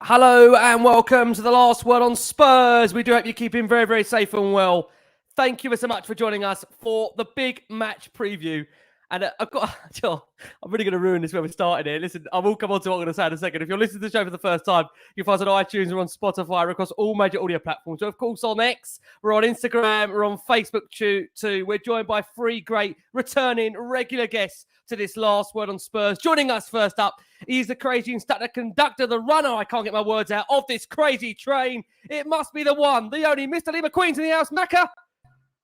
Hello and welcome to the Last Word on Spurs. We do hope you're keeping very, very safe and well. Thank you so much for joining us for the big match preview. And I'm really going to ruin this when we started here. Listen, I will come on to what I'm going to say in a second. If you're listening to the show for the first time, you can find us on iTunes or on Spotify or across all major audio platforms. So, of course, on X, we're on Instagram, we're on Facebook too. We're joined by three great returning regular guests to this Last Word on Spurs. Joining us first up, he's the crazy instructor, conductor, the runner, I can't get my words out, of this crazy train. It must be the one, the only Mr. Lee McQueen's in the house. Macca,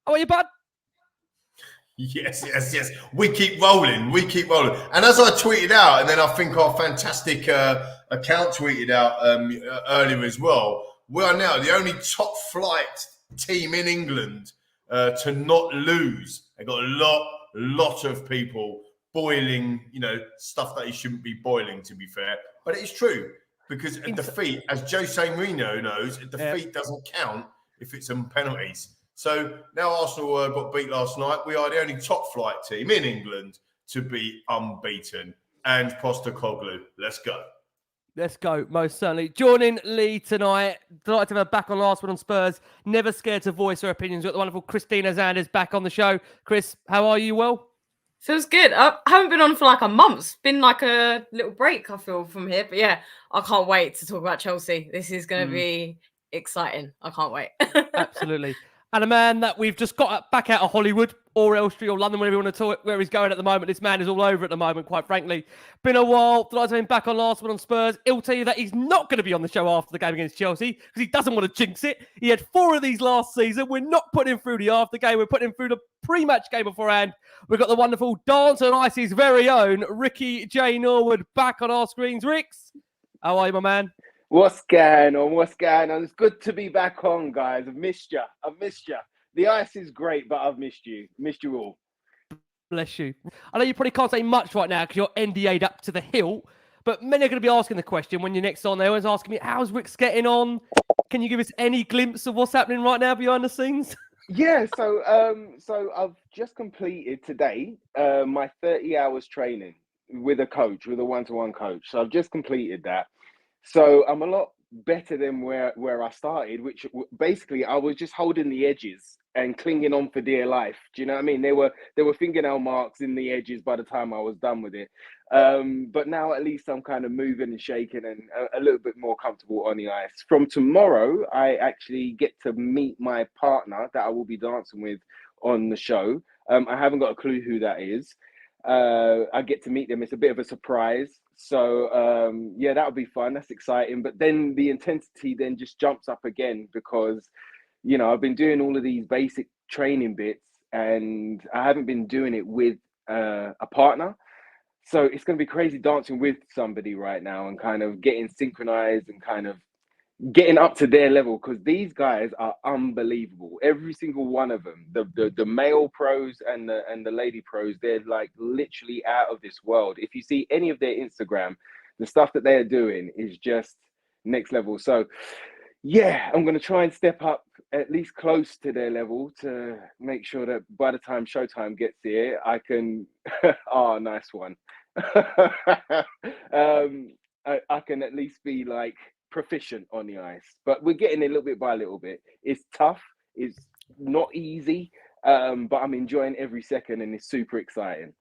how are you, bud? Yes. We keep rolling. And as I tweeted out, and then I think our fantastic account tweeted out earlier as well, we are now the only top flight team in England to not lose. They got a lot of people boiling, stuff that you shouldn't be boiling, to be fair. But it is true, because a defeat, as Jose Mourinho knows, a defeat doesn't count if it's on penalties. So now Arsenal got beat last night. We are the only top flight team in England to be unbeaten. And Postecoglou, let's go. Let's go, most certainly. Joining Lee tonight, delighted to have her back on Last One on Spurs. Never scared to voice her opinions. We've got the wonderful Christina Zandes back on the show. Chris, how are you? Well? Feels good. I haven't been on for like a month. It's been like a little break, I feel, from here. But yeah, I can't wait to talk about Chelsea. This is going to be exciting. I can't wait. Absolutely. And a man that we've just got back out of Hollywood or Elstree or London, wherever you want to talk, where he's going at the moment. This man is all over at the moment, quite frankly. Been a while. Delighted to have him back on Last One on Spurs. He'll tell you that he's not going to be on the show after the game against Chelsea because he doesn't want to jinx it. He had 4 of these last season. We're not putting him through the after game. We're putting him through the pre-match game beforehand. We've got the wonderful Dance on Ice's very own Ricky J. Norwood back on our screens. Ricks, how are you, my man? What's going on? It's good to be back on, guys. I've missed you. The ice is great, but I've missed you. Missed you all. Bless you. I know you probably can't say much right now because you're NDA'd up to the hilt, but many are going to be asking the question when you're next on. They're always asking me, how's Rick's getting on? Can you give us any glimpse of what's happening right now behind the scenes? Yeah, so I've just completed today my 30 hours training with a coach, with a one-to-one coach. So I've just completed that. So I'm a lot better than where I started, which basically I was just holding the edges and clinging on for dear life. Do you know what I mean? There were fingernail marks in the edges by the time I was done with it. But now at least I'm kind of moving and shaking and a little bit more comfortable on the ice. From tomorrow, I actually get to meet my partner that I will be dancing with on the show. I haven't got a clue who that is. I get to meet them. It's a bit of a surprise. So, yeah, that'll be fun. That's exciting. But then the intensity then just jumps up again because, I've been doing all of these basic training bits and I haven't been doing it with a partner. So it's going to be crazy dancing with somebody right now and kind of getting synchronized and kind of getting up to their level because these guys are unbelievable. Every single one of them, the male pros and the lady pros, they're like literally out of this world. If you see any of their Instagram, the stuff that they are doing is just next level. So yeah, I'm going to try and step up at least close to their level to make sure that by the time Showtime gets here, I can, nice one. I can at least be like proficient on the ice, but we're getting a little bit by a little bit. It's tough, it's not easy, but I'm enjoying every second and it's super exciting.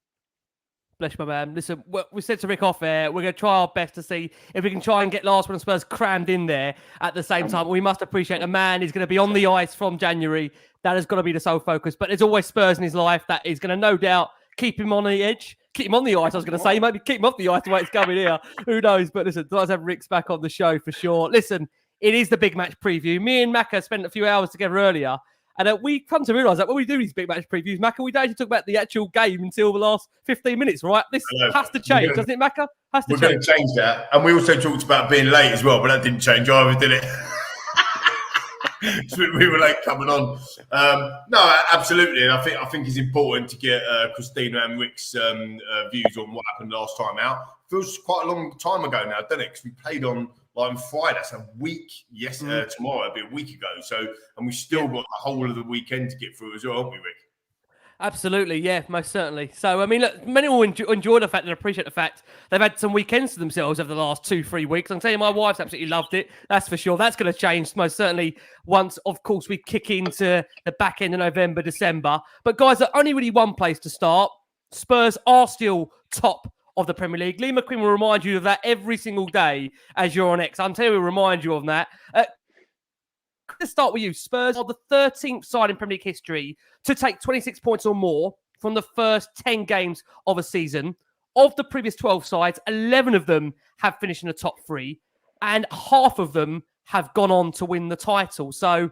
Bless my man. Listen, we said to Rick off air, we're going to try our best to see if we can try and get Last One on Spurs crammed in there at the same time. We must appreciate a man is going to be on the ice from January. That has got to be the sole focus. But there's always Spurs in his life that is going to no doubt keep him on the edge. Keep him on the ice, I was going to say. Maybe keep him off the ice the way it's coming here. Who knows? But listen, let's have Rick's back on the show for sure. Listen, it is the big match preview. Me and Macca spent a few hours together earlier. And we come to realise that when we do these big match previews, Macca, we don't actually talk about the actual game until the last 15 minutes, right? This has to change, doesn't it, Macca? We're going to change that. And we also talked about being late as well, but that didn't change either, did it? So we were late coming on. No, absolutely. And I think it's important to get Christina and Rick's views on what happened last time out. Feels quite a long time ago now, doesn't it? Because we played on Friday. That's a week. Yes, tomorrow. It'll be a week ago. So, and we still got the whole of the weekend to get through as well, haven't we, Rick? Absolutely, yeah, most certainly. So, I mean, look, many will enjoy the fact and appreciate the fact they've had some weekends to themselves over the last 2-3 weeks. I'm telling you, my wife's absolutely loved it. That's for sure. That's going to change most certainly once, of course, we kick into the back end of November, December. But guys, there's only really one place to start. Spurs are still top of the Premier League. Lee McQueen will remind you of that every single day as you're on X. I'm telling you, we'll remind you of that. Let's start with you. Spurs are the 13th side in Premier League history to take 26 points or more from the first 10 games of a season. Of the previous 12 sides, 11 of them have finished in the top three, and half of them have gone on to win the title. So,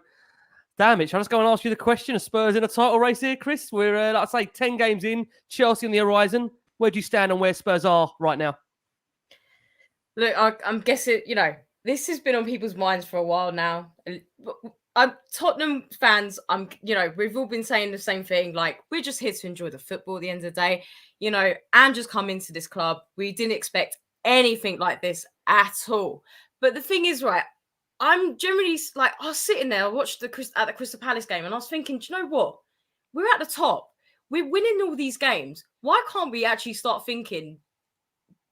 damn it. Shall I just go and ask you the question? Are Spurs in a title race here, Chris? We're, like I say, 10 games in, Chelsea on the horizon. Where do you stand on where Spurs are right now? Look, I'm guessing, this has been on people's minds for a while now. Tottenham fans, we've all been saying the same thing. Like, we're just here to enjoy the football at the end of the day. And just come into this club. We didn't expect anything like this at all. But the thing is, right, I'm generally like, I was sitting there, I watched at the Crystal Palace game, and I was thinking, do you know what? We're at the top. We're winning all these games. Why can't we actually start thinking,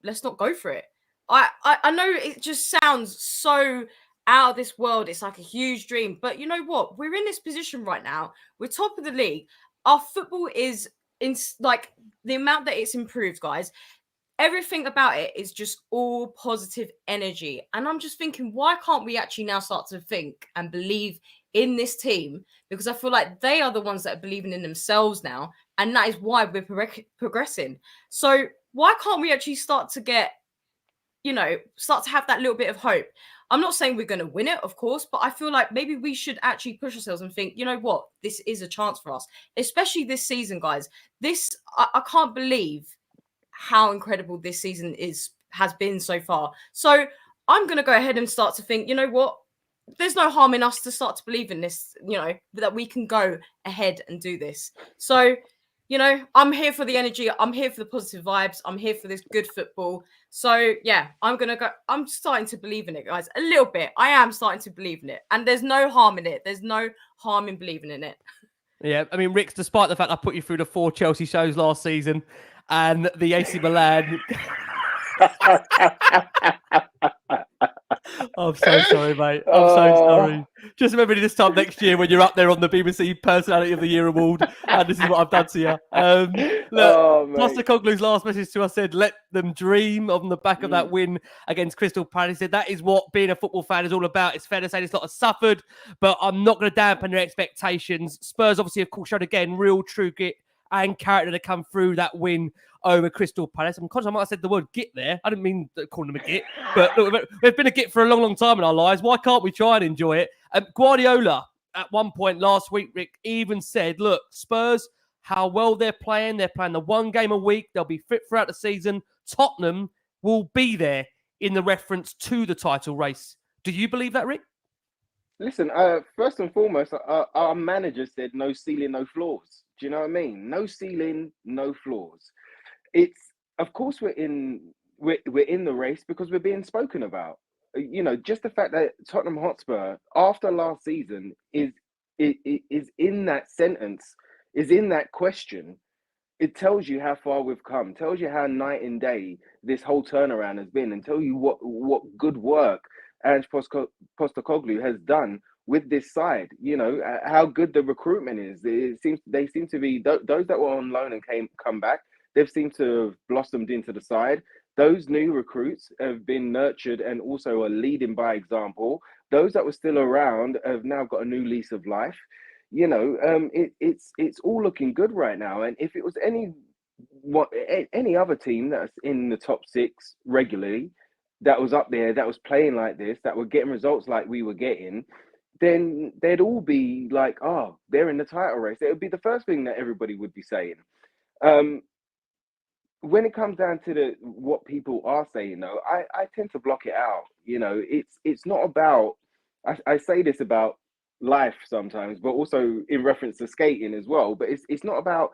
let's not go for it? I know it just sounds so out of this world. It's like a huge dream. But you know what? We're in this position right now. We're top of the league. Our football is in like the amount that it's improved, guys. Everything about it is just all positive energy. And I'm just thinking, why can't we actually now start to think and believe in this team? Because I feel like they are the ones that are believing in themselves now. And that is why we're progressing. So why can't we actually start to have that little bit of hope? I'm not saying we're going to win it, of course, but I feel like maybe we should actually push ourselves and think, you know what, this is a chance for us, especially this season, guys. I can't believe how incredible this season has been so far. So I'm going to go ahead and start to think, you know what, there's no harm in us to start to believe in this, that we can go ahead and do this. So, I'm here for the energy. I'm here for the positive vibes. I'm here for this good football. So, yeah, I'm starting to believe in it, guys, a little bit. I am starting to believe in it. And there's no harm in it. There's no harm in believing in it. Yeah, I mean, Rick, despite the fact I put you through the 4 Chelsea shows last season and the AC Milan... I'm so sorry, mate. I'm so sorry. Just remember this time next year when you're up there on the BBC Personality of the Year award, and this is what I've done to you. Postecoglou's last message to us said, "Let them dream." On the back of that win against Crystal Palace, he said that is what being a football fan is all about. It's fair to say this lot has suffered, but I'm not going to dampen their expectations. Spurs, obviously, of course, showed again real true grit and character to come through that win over Crystal Palace. I'm conscious I might have said the word git there. I didn't mean to call them a git, but look, we've been a git for a long, long time in our lives. Why can't we try and enjoy it? Guardiola, at one point last week, Rick, even said, look, Spurs, how well they're playing the one game a week. They'll be fit throughout the season. Tottenham will be there in the reference to the title race. Do you believe that, Rick? Listen, first and foremost, our manager said no ceiling, no floors. Do you know what I mean? No ceiling, no floors. It's, of course, we're in the race because we're being spoken about. Just the fact that Tottenham Hotspur, after last season, is in that sentence, is in that question. It tells you how far we've come, tells you how night and day this whole turnaround has been, and tell you what good work Ange Postecoglou has done with this side. How good the recruitment is. They seem to be those that were on loan and come back. They've seemed to have blossomed into the side. Those new recruits have been nurtured and also are leading by example. Those that were still around have now got a new lease of life. It's all looking good right now. And if it was any other team that's in the top 6 regularly, that was up there, that was playing like this, that were getting results like we were getting, then they'd all be like, oh, they're in the title race. It would be the first thing that everybody would be saying. When it comes down to what people are saying, though, I tend to block it out. It's not about, I say this about life sometimes, but also in reference to skating as well. But it's not about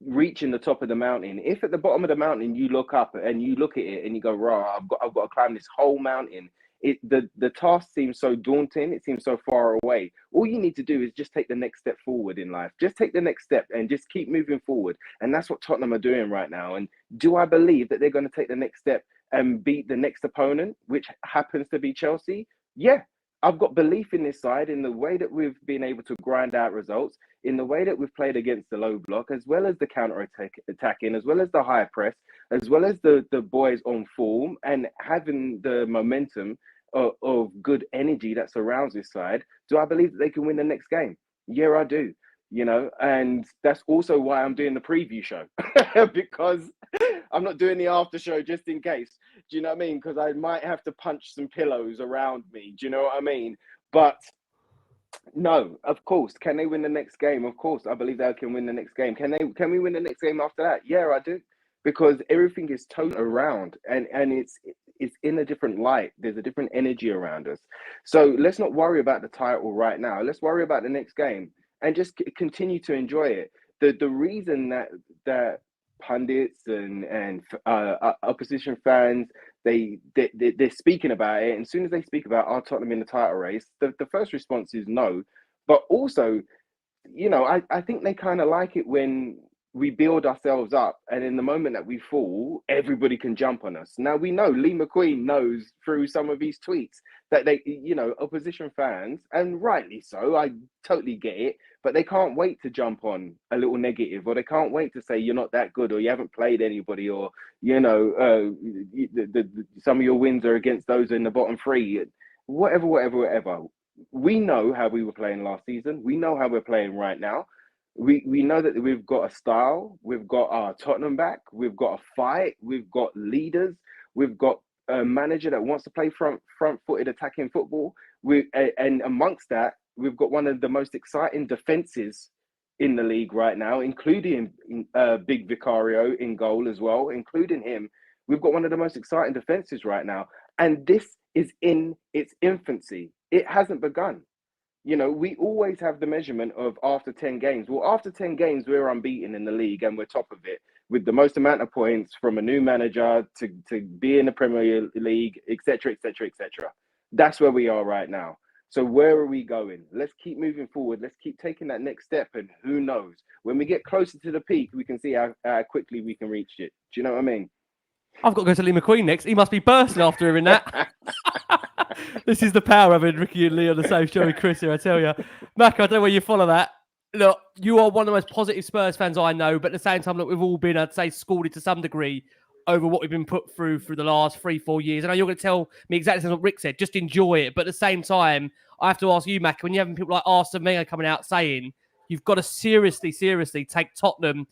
reaching the top of the mountain. If at the bottom of the mountain you look up and you look at it and you go, "Raw, I've got to climb this whole mountain the task seems so daunting. It seems so far away. All you need to do is just take the next step forward in life. Just take the next step and just keep moving forward. And that's what Tottenham are doing right now. And do I believe that they're going to take the next step and beat the next opponent, which happens to be Chelsea? Yeah. I've got belief in this side, in the way that we've been able to grind out results, in the way that we've played against the low block, as well as the counter-attacking, as well as the high press, as well as the boys on form and having the momentum of good energy that surrounds this side. Do I believe that they can win the next game? Yeah, I do. And that's also why I'm doing the preview show, because I'm not doing the after show just in case. Do you know what I mean? Because I might have to punch some pillows around me. Do you know what I mean? But no, of course. Can they win the next game? Of course, I believe they can win the next game. Can we win the next game after that? Yeah, I do. Because everything is toned around and it's in a different light. There's a different energy around us. So let's not worry about the title right now. Let's worry about the next game and just continue to enjoy it. The reason that pundits and opposition fans, they're speaking about it, and as soon as they speak about our Tottenham in the title race, the first response is no. But also, I think they kind of like it when we build ourselves up, and in the moment that we fall, everybody can jump on us. Now we know Lee McQueen knows through some of his tweets that they, opposition fans, and rightly so, I totally get it, but they can't wait to jump on a little negative, or they can't wait to say you're not that good, or you haven't played anybody, or some of your wins are against those in the bottom three, whatever. We know how we were playing last season. We know how we're playing right now. We know that we've got a style, we've got our Tottenham back, we've got a fight, we've got leaders, we've got a manager that wants to play front-footed attacking football. And amongst that, we've got one of the most exciting defenses in the league right now, including Big Vicario in goal as well, including him. We've got one of the most exciting defenses right now. And this is in its infancy. It hasn't begun. We always have the measurement of after 10 games. Well, after 10 games, we're unbeaten in the league and we're top of it with the most amount of points from a new manager to be in the Premier League, etc., etc., etc. That's where we are right now. So where are we going? Let's keep moving forward. Let's keep taking that next step. And who knows? When we get closer to the peak, we can see how quickly we can reach it. Do you know what I mean? I've got to go to Lee McQueen next. He must be bursting after hearing that. This is the power of having Ricky and Lee on the same show with Chris here, I tell you. Mac, I don't know where you follow that. Look, you are one of the most positive Spurs fans I know, but at the same time, look, we've all been, I'd say, scalded to some degree over what we've been put through the last 3-4 years. I know you're going to tell me exactly what Rick said, just enjoy it. But at the same time, I have to ask you, Mac, when you're having people like Arsene Wenger coming out saying you've got to seriously take Tottenham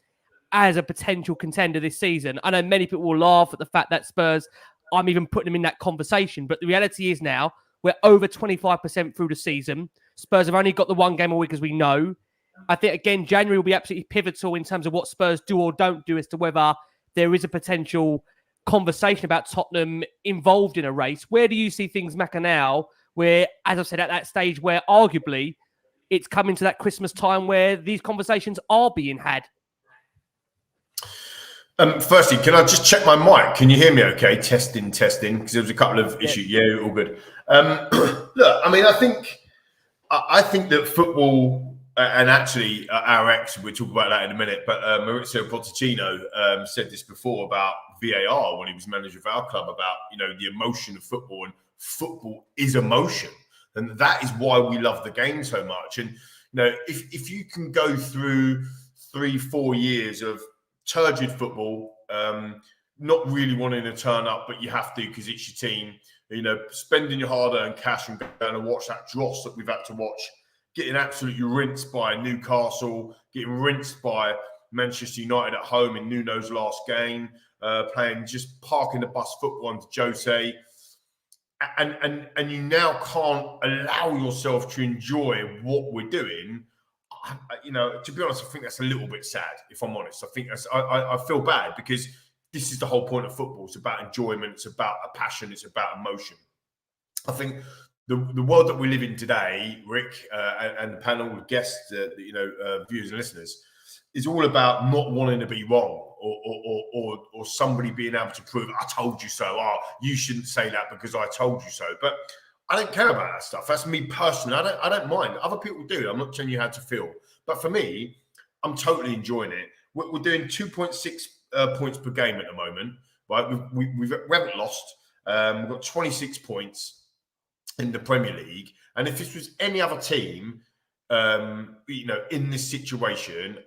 as a potential contender this season. I know many people will laugh at the fact that Spurs, I'm even putting them in that conversation. But the reality is now, we're over 25% through the season. Spurs have only got the one game a week, as we know. I think, again, January will be absolutely pivotal in terms of what Spurs do or don't do as to whether there is a potential conversation about Tottenham involved in a race. Where do you see things, Macca, now, where, as I've said, at that stage where arguably it's coming to that Christmas time where these conversations are being had? Firstly, can I just check my mic? Can you hear me okay? Testing, because there was a couple of issues. Yeah, all good. Look, I mean, I think that football, and actually our ex, we'll talk about that in a minute, but Mauricio Pochettino said this before about VAR when he was manager of our club, about, the emotion of football, and football is emotion. And that is why we love the game so much. And, if you can go through 3-4 years of turgid football, not really wanting to turn up, but you have to because it's your team, spending your hard-earned cash and going and watch that dross that we've had to watch, getting absolutely rinsed by Newcastle, getting rinsed by Manchester United at home in Nuno's last game, playing just parking the bus football into Jose, and you now can't allow yourself to enjoy what we're doing. To be honest, I think that's a little bit sad, if I'm honest. I think I feel bad because this is the whole point of football. It's about enjoyment. It's about a passion. It's about emotion. I think the world that we live in today, Rick, and the panel with guests, viewers and listeners, is all about not wanting to be wrong or somebody being able to prove, I told you so. Oh, you shouldn't say that because I told you so. But I don't care about that stuff. That's me personally. I don't mind. Other people do. I'm not telling you how to feel. But for me, I'm totally enjoying it. We're doing 2.6 points per game at the moment. Right? We haven't lost. We've got 26 points in the Premier League. And if this was any other team, in this situation,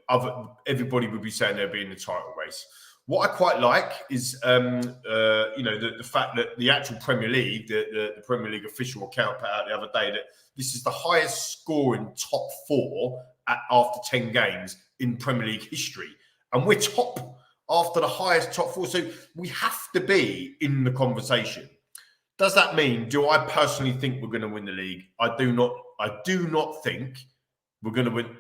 everybody would be saying they'll be in the title race. What I quite like is, the fact that the actual Premier League, the Premier League official account put out the other day that this is the highest scoring top four after 10 games in Premier League history. And we're top after the highest top four. So we have to be in the conversation. Does that mean, do I personally think we're going to win the league? I do not think we're going to win.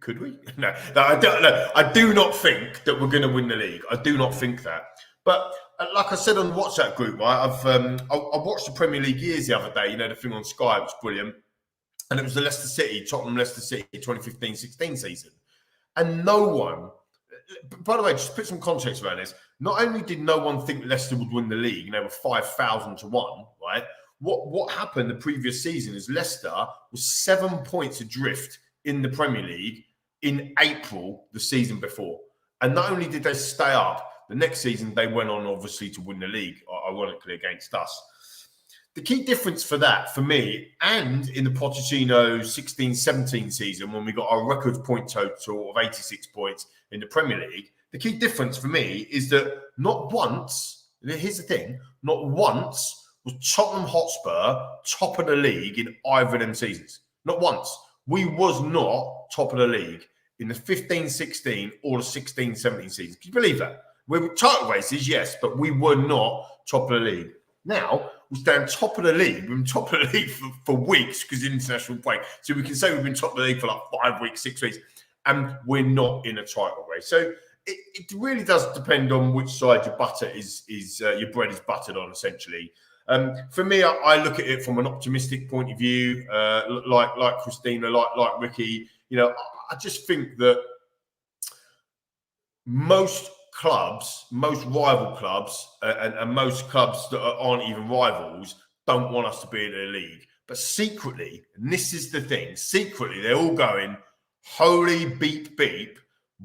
Could we? No, I don't. No, I do not think that we're going to win the league. I do not think that. But like I said on the WhatsApp group, right? I watched the Premier League years the other day. The thing on Sky was brilliant, and it was the Tottenham Leicester City 2015-16 season, and no one. By the way, just put some context around this. Not only did no one think Leicester would win the league, and they were 5,000 to 1, right? What happened the previous season is Leicester was 7 points adrift in the Premier League in April the season before. And not only did they stay up, the next season they went on obviously to win the league, ironically against us. The key difference for that, for me, and in the Pochettino 16-17 season when we got our record point total of 86 points in the Premier League, the key difference for me is that not once, here's the thing, not once was Tottenham Hotspur top of the league in either of them seasons. Not once. We was not top of the league in the 15-16 or the 16-17 season. Can you believe that? We were title races, yes, but we were not top of the league. Now, we're staying top of the league. We've been top of the league for weeks because of the international break. So we can say we've been top of the league for like 5 weeks, 6 weeks, and we're not in a title race. So it really does depend on which side your butter is your bread is buttered on, essentially. For me, I look at it from an optimistic point of view, like Christina, like Ricky. I just think that most clubs, most rival clubs, and most clubs that aren't even rivals don't want us to be in the league. But secretly, and this is the thing, secretly they're all going, holy beep beep,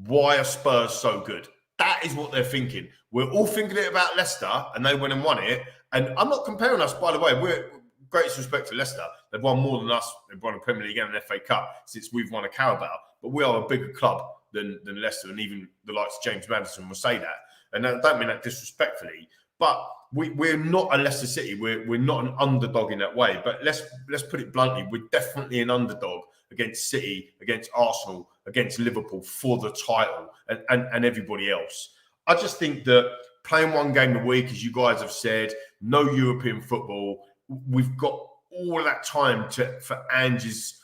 why are Spurs so good? That is what they're thinking. We're all thinking it about Leicester, and they went and won it. And I'm not comparing us, by the way. We're greatest respect to Leicester. They've won more than us. They've won a Premier League and an FA Cup since we've won a Carabao. But we are a bigger club than Leicester, and even the likes of James Maddison will say that. And I don't mean that disrespectfully. But we're not a Leicester City. We're not an underdog in that way. But let's put it bluntly. We're definitely an underdog against City, against Arsenal, against Liverpool for the title and everybody else. I just think that playing one game a week, as you guys have said, no European football. We've got all of that time for Ange's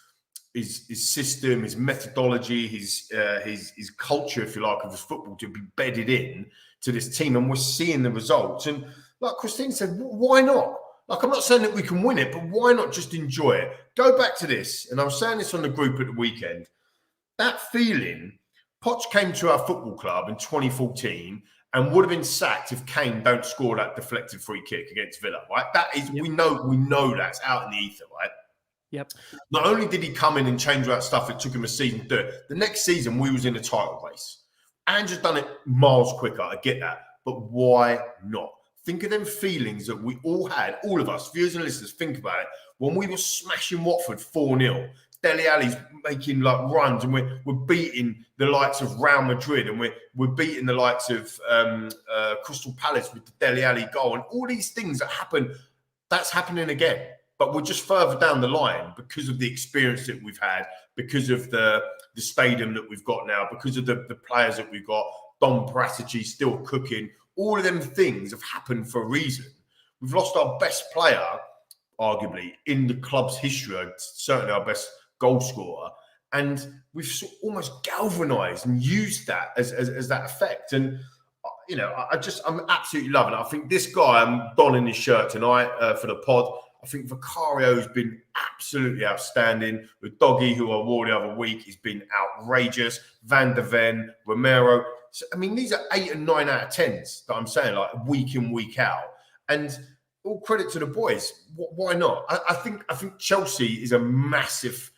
his system, his methodology, his culture, if you like, of his football to be bedded in to this team, and we're seeing the results. And like Christine said, why not? Like, I'm not saying that we can win it, but why not just enjoy it? Go back to this, and I was saying this on the group at the weekend. That feeling, Poch came to our football club in 2014 and would have been sacked if Kane don't score that deflected free kick against Villa, right? That is, we know that's out in the ether, right? Yep. Not only did he come in and change that stuff, it took him a season to do it. The next season, we was in a title race. Andrew's done it miles quicker, I get that. But why not? Think of them feelings that we all had, all of us, viewers and listeners, think about it. When we were smashing Watford 4-0, Dele Alli's making like runs, and we're beating the likes of Real Madrid, and we're beating the likes of Crystal Palace with the Dele Alli goal, and all these things that happen, that's happening again. But we're just further down the line because of the experience that we've had, because of the stadium that we've got now, because of the players that we've got, Dom Paratici still cooking. All of them things have happened for a reason. We've lost our best player, arguably, in the club's history, certainly our best goal scorer, and we've almost galvanised and used that as that effect. And I'm absolutely loving it. I think this guy, I'm donning his shirt tonight for the pod. I think Vicario has been absolutely outstanding. With Doggy, who I wore the other week, has been outrageous. Van der Ven, Romero. So, I mean, these are 8 and 9 out of 10s that I'm saying, like week in, week out. And all credit to the boys. Why not? I think Chelsea is a massive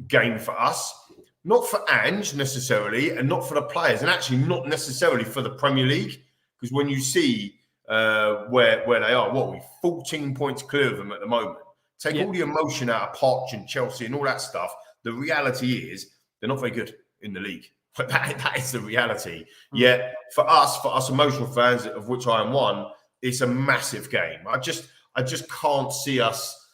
game for us. Not for Ange necessarily, and not for the players, and actually not necessarily for the Premier League. Because when you see where they are, what are we 14 points clear of them at the moment? Take all the emotion out of Poch and Chelsea and all that stuff. The reality is they're not very good in the league. But that is the reality. Yet for us emotional fans, of which I am one, it's a massive game. I just can't see us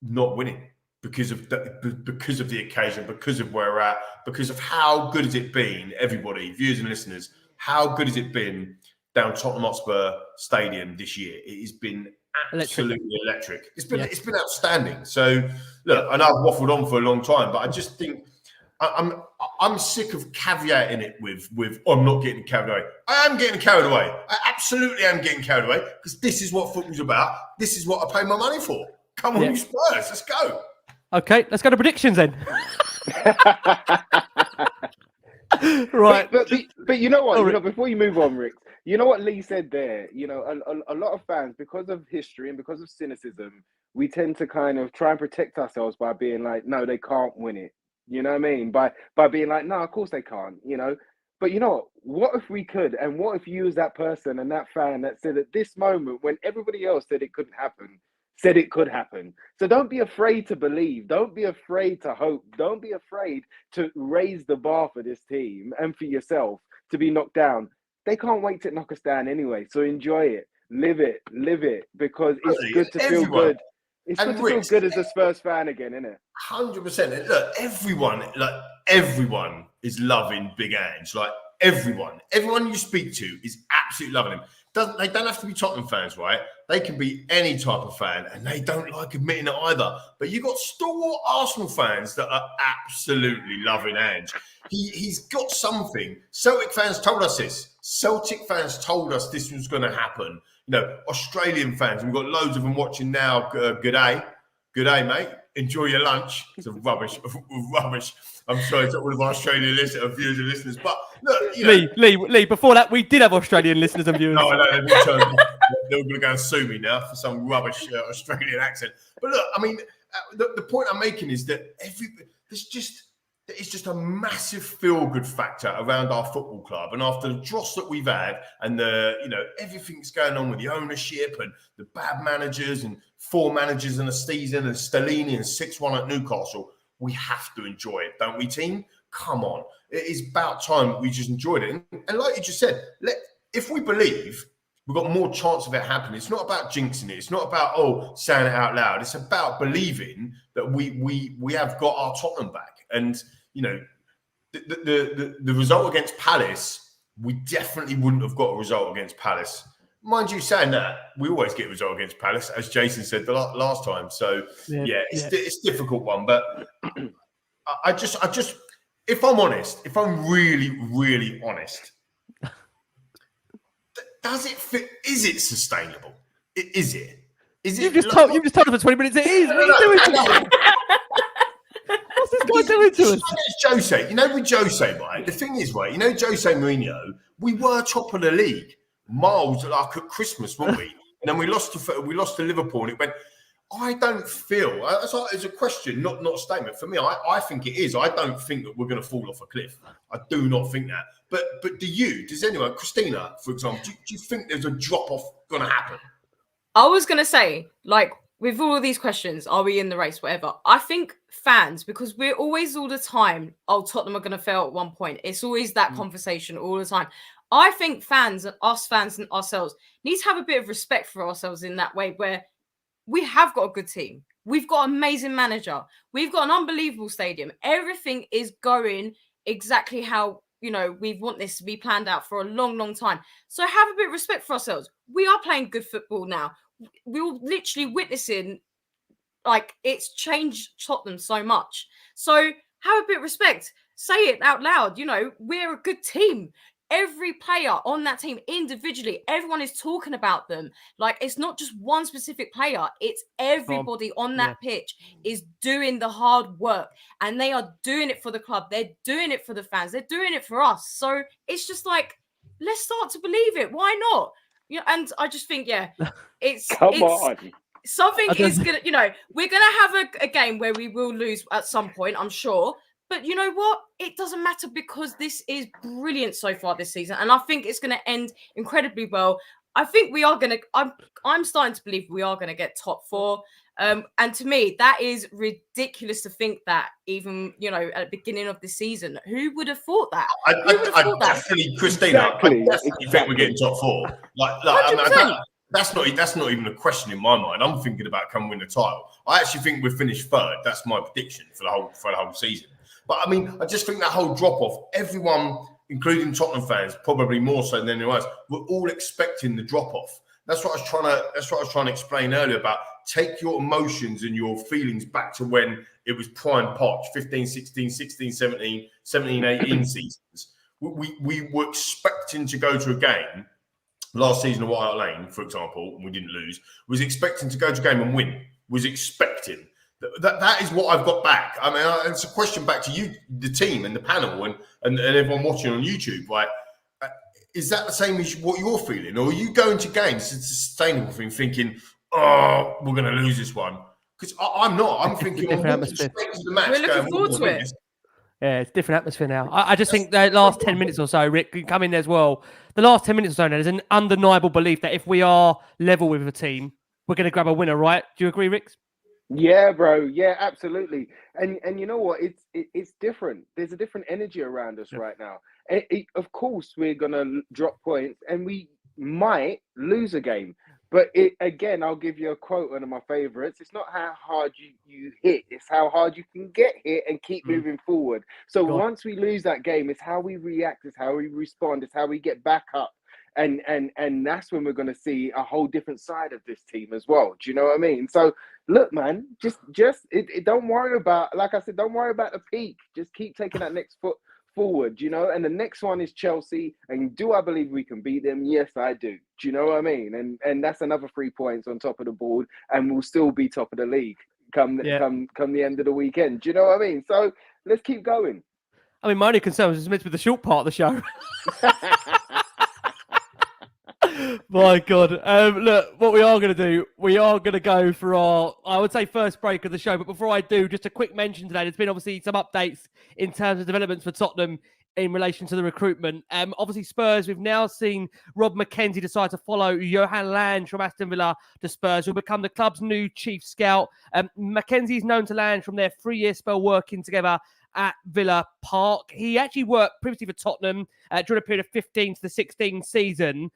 not winning. Because of the occasion, because of where we're at, because of how good has it been, everybody, viewers and listeners, how good has it been down Tottenham Hotspur Stadium this year? It has been absolutely electric. It's been outstanding. So look, I know I've waffled on for a long time, but I just think I'm sick of caveating it with I'm not getting carried away. I am getting carried away. I absolutely am getting carried away because this is what football's about. This is what I pay my money for. Come on, you Spurs, let's go. Okay, let's go to predictions then. Right. But you know what? You know, before you move on, Rick, you know what Lee said there? You know, a lot of fans, because of history and because of cynicism, we tend to kind of try and protect ourselves by being like, no, they can't win it. You know what I mean? By being like, no, of course they can't, you know. But you know what if we could? And what if you was that person and that fan that said at this moment, when everybody else said it couldn't happen, said it could happen. So don't be afraid to believe. Don't be afraid to hope. Don't be afraid to raise the bar for this team and for yourself to be knocked down. They can't wait to knock us down anyway. So enjoy it. Live it, because it's good to feel good. It's good to feel good as a Spurs fan again, isn't it? 100%. Look, everyone is loving Big Ange. Like everyone you speak to is absolutely loving him. They don't have to be Tottenham fans, right? They can be any type of fan, and they don't like admitting it either. But you've got stalwart Arsenal fans that are absolutely loving Ange. He's got something. Celtic fans told us this. Celtic fans told us this was going to happen. You know, Australian fans, we've got loads of them watching now. Good day, mate. Enjoy your lunch. It's a rubbish. I'm sorry to all of our Australian viewers and listeners, but look, you know, Lee. Before that, we did have Australian listeners and viewers. No, they're going to go and sue me now for some rubbish Australian accent. But look, I mean, the point I'm making is that it's just a massive feel-good factor around our football club. And after the dross that we've had, and everything that's going on with the ownership and the bad managers and 4 managers in a season and Stellini and 6-1 at Newcastle, we have to enjoy it, don't we, team? Come on. It is about time we just enjoyed it. And like you just said, if we believe, we've got more chance of it happening. It's not about jinxing it. It's not about, saying it out loud. It's about believing that we have got our Tottenham back. And, you know, the result against Palace, we definitely wouldn't have got a result against Palace. Mind you, saying that, we always get a result against Palace, as Jason said the last time. So, it's a difficult one. But I just, if I'm honest, if I'm really, really honest, does it fit? Is it sustainable? Is it? You've just told us for 20 minutes it is. What are you doing to us? What's this guy doing to us? It's Jose. You know, with Jose, right? The thing is, right, you know, Jose Mourinho, we were top of the league. Miles like at Christmas, weren't we? And then we lost to Liverpool, and it went. I don't feel it's a question, not a statement. For me, I think it is. I don't think that we're going to fall off a cliff. I do not think that. But does anyone, Christina, for example, do you think there's a drop off going to happen? I was going to say, like, with all of these questions, are we in the race, whatever? I think fans, because we're always all the time, Tottenham are going to fail at one point. It's always that conversation all the time. I think fans and ourselves need to have a bit of respect for ourselves in that way, where we have got a good team. We've got an amazing manager. We've got an unbelievable stadium. Everything is going exactly how, you know, we want this to be planned out for a long, long time. So have a bit of respect for ourselves. We are playing good football now. We're literally witnessing, like, it's changed Tottenham so much. So have a bit of respect. Say it out loud. You know, we're a good team. every player on that team individually, everyone is talking about them. Like, it's not just one specific player, it's everybody on that pitch is doing the hard work, and they are doing it for the club. They're doing it for the fans. They're doing it for us. So it's just like, let's start to believe it. Why not? Yeah, and I just think, it's something is gonna, we're gonna have a game where we will lose at some point, I'm sure. But you know what? It doesn't matter, because this is brilliant so far this season, and I think it's going to end incredibly well. I think we are going to. I'm starting to believe we are going to get top 4. And to me, that is ridiculous to think that, even at the beginning of the season. Who would have thought that? I definitely, Christina. Exactly. I definitely think we're getting top 4. That's not even a question in my mind. I'm thinking about come win the title. I actually think we'll finish 3rd. That's my prediction for the whole season. But I mean, I just think that whole drop off, everyone, including Tottenham fans, probably more so than anyone else, we're all expecting the drop off. That's what I was trying to explain earlier about take your emotions and your feelings back to when it was prime Poch, 15, 16, 16, 17, 17, 18 seasons. We were expecting to go to a game last season at White Hart Lane, for example, and we didn't lose, was expecting to go to a game and win, was expecting. That is what I've got back. I mean, it's a question back to you, the team and the panel and everyone watching on YouTube. Like, is that the same as what you're feeling? Or are you going to games, it's a sustainable thing, thinking, oh, we're going to lose this one? Because I'm not. I'm thinking, I'm walking straight to the match. We're looking forward to it. Yeah, it's a different atmosphere now. I just think the last 10 minutes or so, Rick, can come in there as well. The last 10 minutes or so, there's an undeniable belief that if we are level with a team, we're going to grab a winner, right? Do you agree, Rick? Yeah, bro. Yeah, absolutely. And you know what? It's different. There's a different energy around us right now. Of course, we're gonna drop points, and we might lose a game. But again, I'll give you a quote, one of my favorites. It's not how hard you hit; it's how hard you can get hit and keep moving forward. So once we lose that game, it's how we react, it's how we respond, it's how we get back up. And that's when we're going to see a whole different side of this team as well. Do you know what I mean? So look, man, just don't worry about, like I said, don't worry about the peak. Just keep taking that next foot forward, and the next one is Chelsea. And do I believe we can beat them? Yes, I do. Do you know what I mean? And that's another 3 points on top of the board, and we'll still be top of the league come the end of the weekend. Do you know what I mean? So let's keep going. I mean, my only concern was with the short part of the show. My God. Look, what we are going to do, we are going to go for our, I would say, first break of the show. But before I do, just a quick mention today. There's been obviously some updates in terms of developments for Tottenham in relation to the recruitment. Obviously, Spurs, we've now seen Rob McKenzie decide to follow Johan Lange from Aston Villa to Spurs, who will become the club's new chief scout. McKenzie is known to Lange from their 3-year spell working together at Villa Park. He actually worked previously for Tottenham during a period of 15 to the 16 season.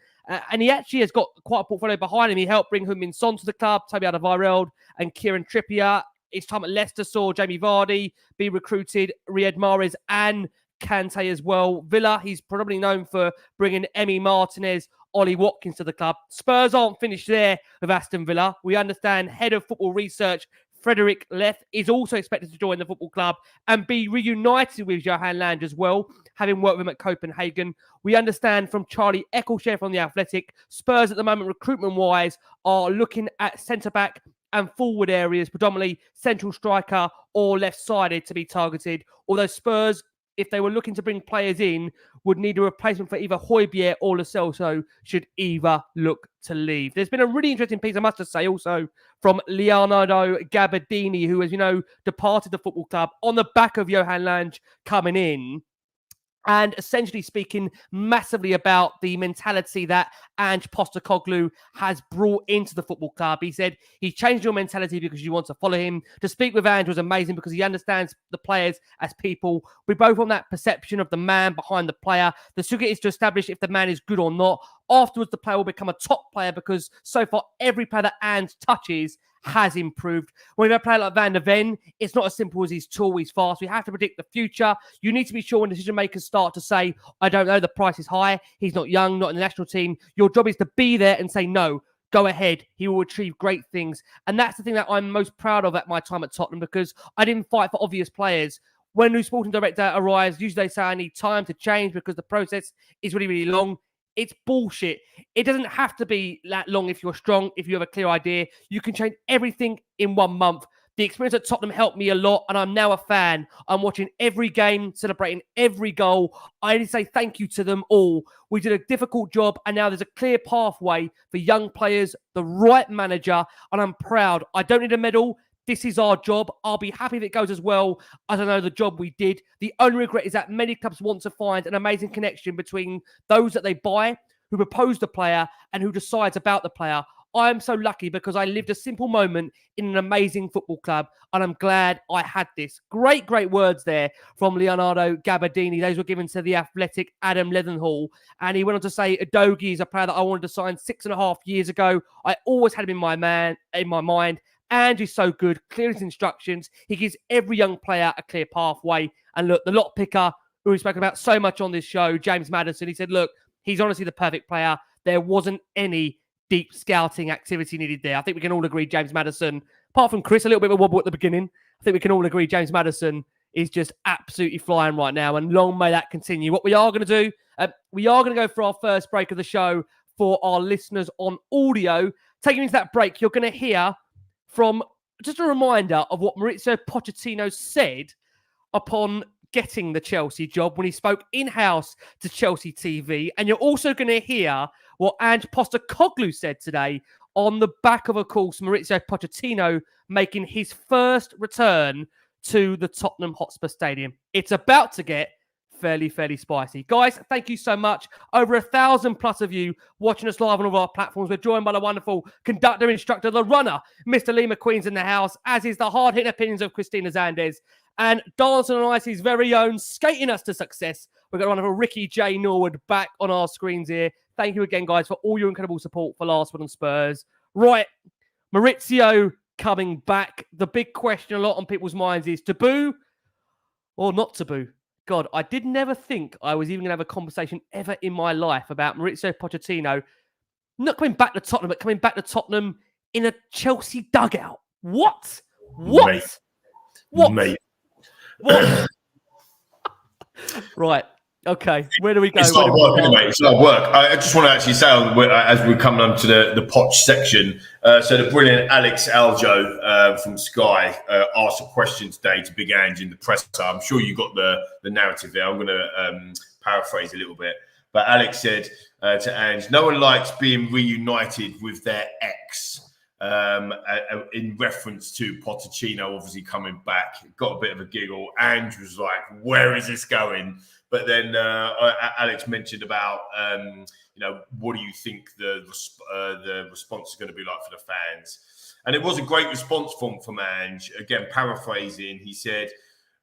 And he actually has got quite a portfolio behind him. He helped bring Heung-min Son to the club, Toby Alderweireld and Kieran Trippier. His time at Leicester saw Jamie Vardy be recruited, Riyad Mahrez and Kante as well. Villa, he's probably known for bringing Emi Martinez, Ollie Watkins to the club. Spurs aren't finished there with Aston Villa. We understand head of football research Frederick Leth is also expected to join the football club and be reunited with Johan Lange as well, having worked with him at Copenhagen. We understand from Charlie Eccleshare from The Athletic, Spurs at the moment, recruitment-wise, are looking at centre-back and forward areas, predominantly central striker or left-sided to be targeted. Although Spurs, if they were looking to bring players in, would need a replacement for either Højbjerg or Lo Celso should either look to leave. There's been a really interesting piece, I must just say, also from Leonardo Gabardini, who has, departed the football club on the back of Johan Lange coming in. And essentially speaking massively about the mentality that Ange Postecoglou has brought into the football club. He said he changed your mentality because you want to follow him. To speak with Ange was amazing because he understands the players as people. We both want that perception of the man behind the player. The secret is to establish if the man is good or not. Afterwards, the player will become a top player because so far every player that Ange touches has improved. When you have a player like Van der Ven, it's not as simple as he's tall, he's fast. We have to predict the future. You need to be sure when decision makers start to say, I don't know, the price is high, he's not young, not in the national team. Your job is to be there and say, no, go ahead. He will achieve great things. And that's the thing that I'm most proud of at my time at Tottenham because I didn't fight for obvious players. when a new sporting director arrives, usually they say, I need time to change because the process is really, really long. It's bullshit. It doesn't have to be that long if you're strong, if you have a clear idea. You can change everything in 1 month. The experience at Tottenham helped me a lot, and I'm now a fan. I'm watching every game, celebrating every goal. I need to say thank you to them all. We did a difficult job, and now there's a clear pathway for young players, the right manager, and I'm proud. I don't need a medal. This is our job. I'll be happy if it goes as well as I know the job we did. The only regret is that many clubs want to find an amazing connection between those that they buy, who propose the player, and who decides about the player. I am so lucky because I lived a simple moment in an amazing football club, and I'm glad I had this. Great, great words there from Leonardo Gabardini. Those were given to the athletic Adam Leathenhall. And he went on to say, Udogie is a player that I wanted to sign 6.5 years ago. I always had him in my mind. Andrew's so good, clear his instructions. He gives every young player a clear pathway. And look, the lot picker, who we've spoken about so much on this show, James Maddison, he said, look, he's honestly the perfect player. There wasn't any deep scouting activity needed there. I think we can all agree James Maddison, apart from Chris, a little bit of a wobble at the beginning, I think we can all agree James Maddison is just absolutely flying right now, and long may that continue. What we are going to do, we are going to go for our first break of the show for our listeners on audio. Taking into that break, you're going to hear from just a reminder of what Mauricio Pochettino said upon getting the Chelsea job when he spoke in-house to Chelsea TV. And you're also going to hear what Ange Postecoglou said today on the back of, course, Mauricio Pochettino making his first return to the Tottenham Hotspur Stadium. It's about to get fairly spicy. Guys, thank you so much. Over 1,000+ of you watching us live on all of our platforms. We're joined by the wonderful conductor, instructor, the runner, Mr. Lee McQueen's in the house, as is the hard-hitting opinions of Christina Zandes. And dancing on ice's very own, skating us to success, we've got wonderful Ricky J. Norwood back on our screens here. Thank you again, guys, for all your incredible support for Last Word on Spurs. Right, Mauricio coming back. The big question a lot on people's minds is taboo or not taboo? God, I did never think I was even going to have a conversation ever in my life about Mauricio Pochettino not coming back to Tottenham, but coming back to Tottenham in a Chelsea dugout. What? Mate. What? Mate. What? Right. Okay. Where do we go? It's not work, anyway. It's not work. I just want to actually say, as we're coming on to the Poch section, so the brilliant Alex Aljo from Sky asked a question today to Big Ange in the presser. I'm sure you got the narrative there. I'm going to paraphrase a little bit. But Alex said to Ange, no one likes being reunited with their ex. In reference to Pochettino obviously coming back. Got a bit of a giggle. Ange was like, where is this going? But then Alex mentioned about, what do you think the response is going to be like for the fans? And it was a great response from Ange. Again, paraphrasing, he said,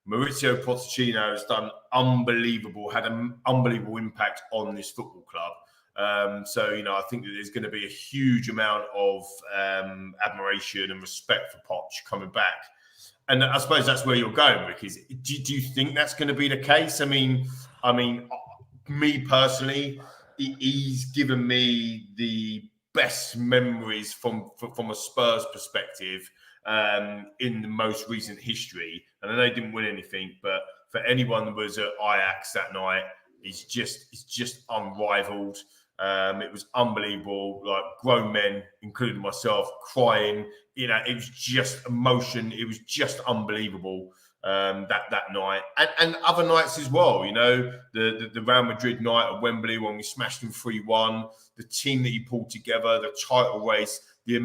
Mauricio Pochettino has had an unbelievable impact on this football club. So, I think that there's going to be a huge amount of admiration and respect for Poch coming back. And I suppose that's where you're going, Rick. Do you think that's going to be the case? I mean, me personally, he's given me the best memories from a Spurs perspective in the most recent history. And I know they didn't win anything, but for anyone that was at Ajax that night, it's just unrivaled. It was unbelievable, like grown men, including myself, crying. It was just emotion. It was just unbelievable that night, and other nights as well. The Real Madrid night at Wembley when we smashed them 3-1. The team that he pulled together, the title race, the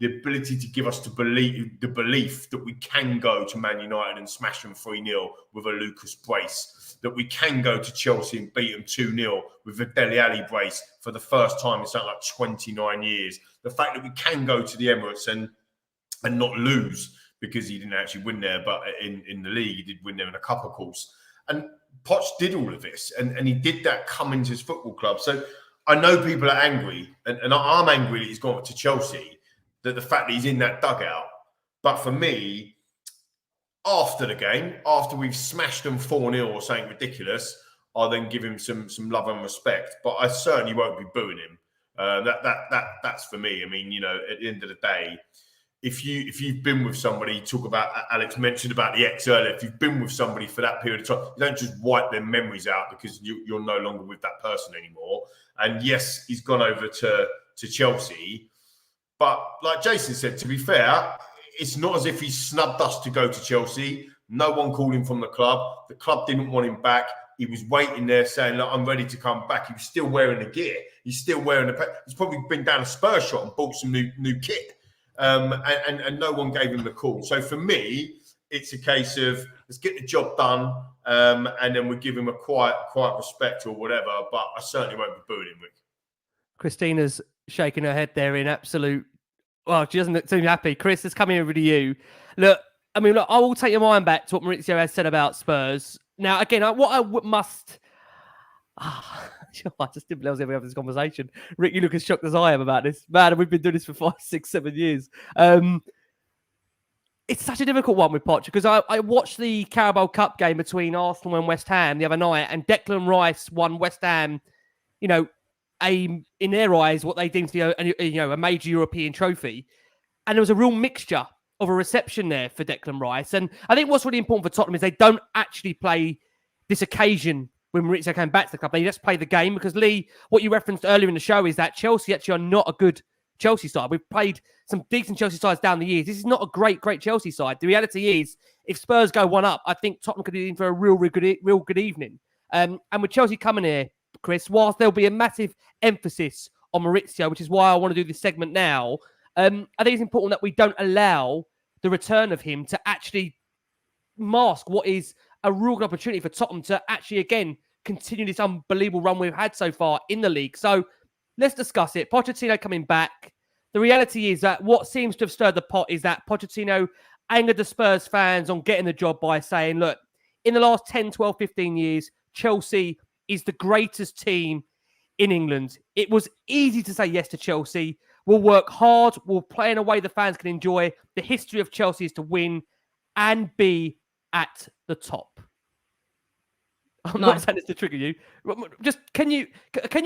ability to give us the belief that we can go to Man United and smash them 3-0 with a Lucas brace. That we can go to Chelsea and beat them 2-0 with a Dele Alli brace for the first time in something like 29 years. The fact that we can go to the Emirates and not lose, because he didn't actually win there, but in the league, he did win there in a cup, of course. And Poch did all of this, and he did that coming to his football club. So I know people are angry, and I'm angry that he's gone to Chelsea, that the fact that he's in that dugout. But for me, after the game, after we've smashed them 4-0 or something ridiculous, I'll then give him some love and respect. But I certainly won't be booing him. That's for me. I mean, at the end of the day, if you've been with somebody, talk about, Alex mentioned about the ex earlier, if you've been with somebody for that period of time, you don't just wipe their memories out because you're no longer with that person anymore. And yes, he's gone over to Chelsea, but like Jason said, to be fair, it's not as if he snubbed us to go to Chelsea. No one called him from the club. The club didn't want him back. He was waiting there saying, look, I'm ready to come back. He was still wearing the gear. He's still wearing he's probably been down a Spurs shop and bought some new kit. And no one gave him the call. So for me, it's a case of let's get the job done, and then we give him a quiet respect or whatever. But I certainly won't be booing him, Rick. Christina's shaking her head there in absolute. Well, she doesn't look too happy. Chris, it's coming over to you. Look, I will take your mind back to what Mauricio has said about Spurs. Now, again, what I must. I just didn't believe I was ever having this conversation. Rick, you look as shocked as I am about this. Man, we've been doing this for 5, 6, 7 years. It's such a difficult one with Poch because I watched the Carabao Cup game between Arsenal and West Ham the other night, and Declan Rice won West Ham, in their eyes, what they deemed to be a major European trophy. And there was a real mixture of a reception there for Declan Rice. And I think what's really important for Tottenham is they don't actually play this occasion when Mauricio came back to the club. They just play the game because, Lee, what you referenced earlier in the show is that Chelsea actually are not a good Chelsea side. We've played some decent Chelsea sides down the years. This is not a great Chelsea side. The reality is, if Spurs go one up, I think Tottenham could be in for a real good evening. And with Chelsea coming here, Chris, whilst there'll be a massive emphasis on Mauricio, which is why I want to do this segment now, I think it's important that we don't allow the return of him to actually mask what is a real good opportunity for Tottenham to actually, again, continue this unbelievable run we've had so far in the league. So let's discuss it. Pochettino coming back. The reality is that what seems to have stirred the pot is that Pochettino angered the Spurs fans on getting the job by saying, look, in the last 10, 12, 15 years, Chelsea is the greatest team in England. It was easy to say yes to Chelsea. We'll work hard. We'll play in a way the fans can enjoy. The history of Chelsea is to win and be at the top. I'm not saying this to trigger you. Just can you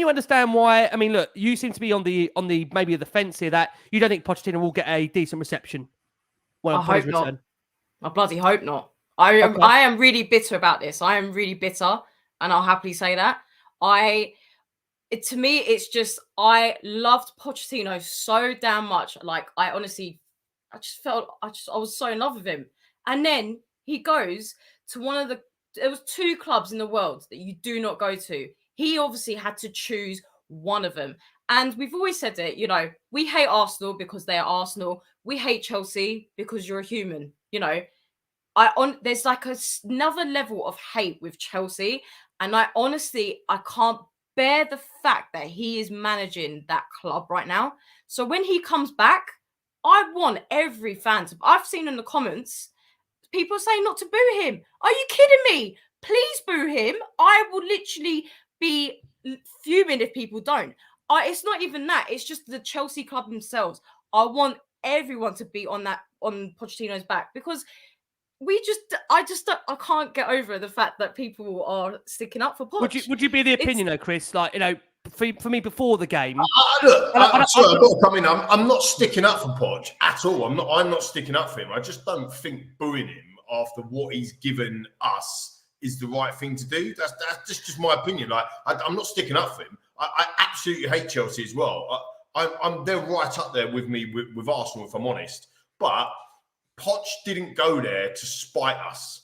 understand why? I mean, look, you seem to be on the maybe the fence here that you don't think Pochettino will get a decent reception. Well, I hope not. I bloody hope not. I am really bitter about this. I am really bitter, and I'll happily say that. To me, it's just I loved Pochettino so damn much. Like I was so in love with him, and then he goes to there was 2 clubs in the world that you do not go to. He obviously had to choose one of them. And we've always said it, we hate Arsenal because they are Arsenal. We hate Chelsea because you're a human, there's like another level of hate with Chelsea. And I can't bear the fact that he is managing that club right now. So when he comes back, I want every fan I've seen in the comments, people saying not to boo him. Are you kidding me? Please boo him. I will literally be fuming if people don't. It's not even that. It's just the Chelsea club themselves. I want everyone to be on Pochettino's back because I can't get over the fact that people are sticking up for Poch. Would you be the opinion though, Chris? Like, for me before the game. I'm not sticking up for Poch at all. I'm not sticking up for him. I just don't think booing him after what he's given us is the right thing to do. That's just my opinion. Like I'm not sticking up for him. I absolutely hate Chelsea as well. They're right up there with me with Arsenal, if I'm honest. But Poch didn't go there to spite us.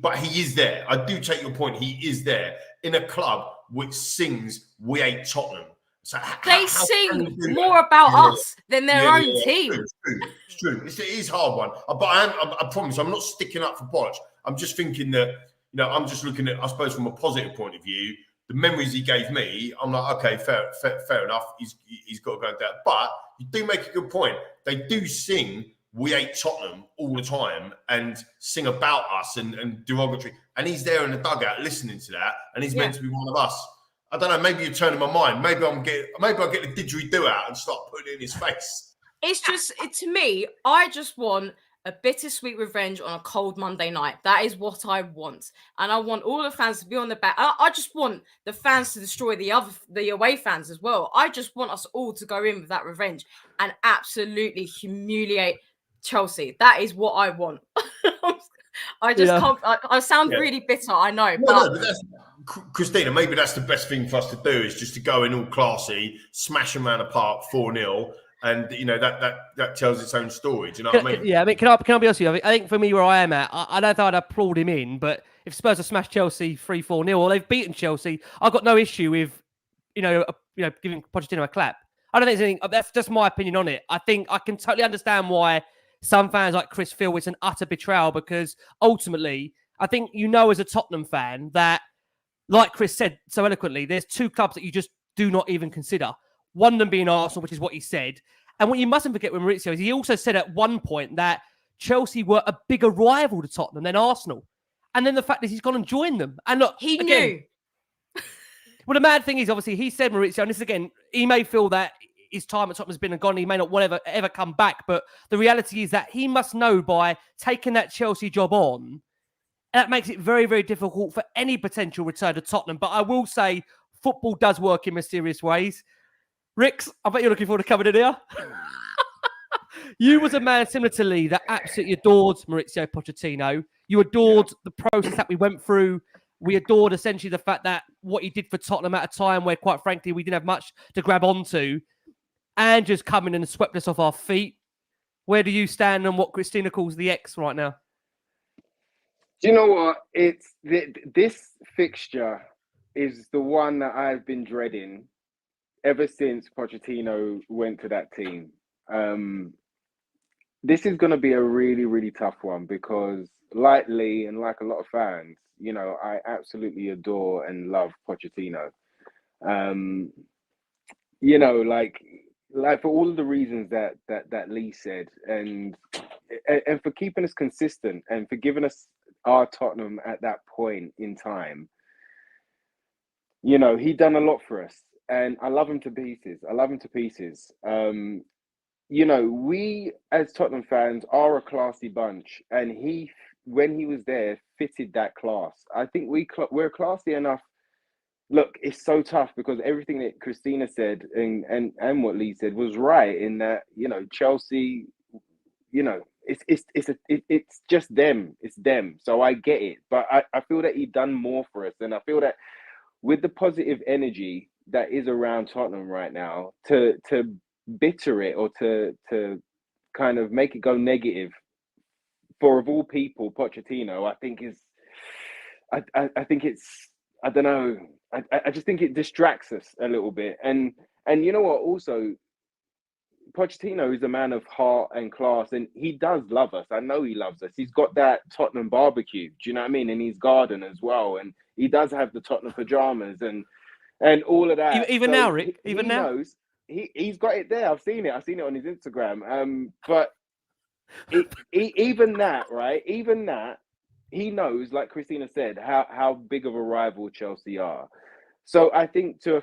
But he is there. I do take your point. He is there in a club which sings "We Hate Tottenham." So they sing more about us than their own team. It's true. It is a hard one. But I promise, I'm not sticking up for Poch. I'm just thinking that, I'm just looking at, I suppose, from a positive point of view, the memories he gave me. I'm like, okay, fair enough. He's got to go there. But you do make a good point. They do sing "We Hate Tottenham" all the time and sing about us and derogatory. And he's there in the dugout listening to that, and he's meant to be one of us. I don't know. Maybe you're turning my mind. Maybe I'll get the didgeridoo out and start putting it in his face. It's just to me. I just want a bittersweet revenge on a cold Monday night. That is what I want, and I want all the fans to be on the back. I just want the fans to destroy the away fans as well. I just want us all to go in with that revenge and absolutely humiliate Chelsea. That is what I want. I just can't. I sound really bitter, I know. But that's, Christina, maybe that's the best thing for us to do is just to go in all classy, smash them around the park 4-0. And, you know, that tells its own story. Do you know what I mean? Yeah, I mean, can I be honest with you? I think for me, where I am at, I don't think I'd applaud him in, but if Spurs have smashed Chelsea 3-4-0, or they've beaten Chelsea, I've got no issue with, giving Pochettino a clap. I don't think there's anything, that's just my opinion on it. I think I can totally understand why some fans like Chris feel it's an utter betrayal, because ultimately, I think as a Tottenham fan that, like Chris said so eloquently, there's two clubs that you just do not even consider. One of them being Arsenal, which is what he said. And what you mustn't forget with Mauricio is he also said at one point that Chelsea were a bigger rival to Tottenham than Arsenal. And then the fact is he's gone and joined them. And look, he knew. Well, the mad thing is, obviously, he said Mauricio, and this again, he may feel that his time at Tottenham has been and gone. He may not want to ever come back. But the reality is that he must know by taking that Chelsea job on, that makes it very, very difficult for any potential return to Tottenham. But I will say football does work in mysterious ways. Rix, I bet you're looking forward to coming in here. You was a man similar to Lee that absolutely adored Mauricio Pochettino. You adored the process that we went through. We adored essentially the fact that what he did for Tottenham at a time where, quite frankly, we didn't have much to grab onto, and just coming and swept us off our feet. Where do you stand on what Christina calls the X right now? Do you know what? It's this fixture is the one that I've been dreading ever since Pochettino went to that team. This is going to be a really, really tough one because, like Lee and like a lot of fans, I absolutely adore and love Pochettino. Like for all of the reasons that Lee said, and for keeping us consistent and for giving us our Tottenham at that point in time. He done a lot for us. And I love him to pieces. We as Tottenham fans are a classy bunch, and he, when he was there, fitted that class. I think we're classy enough. Look, it's so tough because everything that Christina said and what Lee said was right in that Chelsea, it's just them. It's them. So I get it, but I feel that he done more for us, and I feel that with the positive energy that is around Tottenham right now, to bitter it or to kind of make it go negative for, of all people, Pochettino, I think it's I don't know. I just think it distracts us a little bit. And you know what? Also, Pochettino is a man of heart and class, and he does love us. I know he loves us. He's got that Tottenham barbecue. Do you know what I mean? In his garden as well, and he does have the Tottenham pajamas and all of that. Even so now, Rick. Even now, knows, he's got it there. I've seen it on his Instagram. But even that, right? Even that, he knows, like Christina said, how big of a rival Chelsea are. So I think to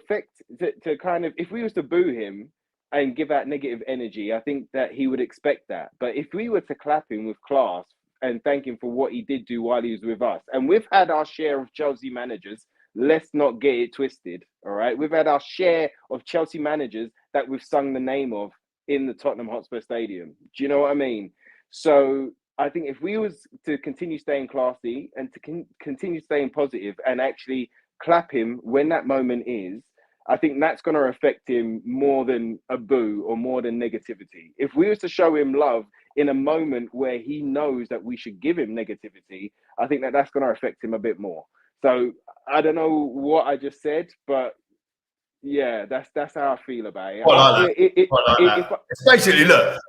kind of, if we was to boo him and give out negative energy, I think that he would expect that. But if we were to clap him with class and thank him for what he did do while he was with us, and we've had our share of Chelsea managers, let's not get it twisted, all right? We've had our share of Chelsea managers that we've sung the name of in the Tottenham Hotspur Stadium. Do you know what I mean? So I think if we was to continue staying classy and to continue staying positive and actually clap him when that moment is, I think that's going to affect him more than a boo or more than negativity. If we was to show him love in a moment where he knows that we should give him negativity, I think that's going to affect him a bit more. So I don't know what I just said, but yeah, that's how I feel about it. It's basically, look,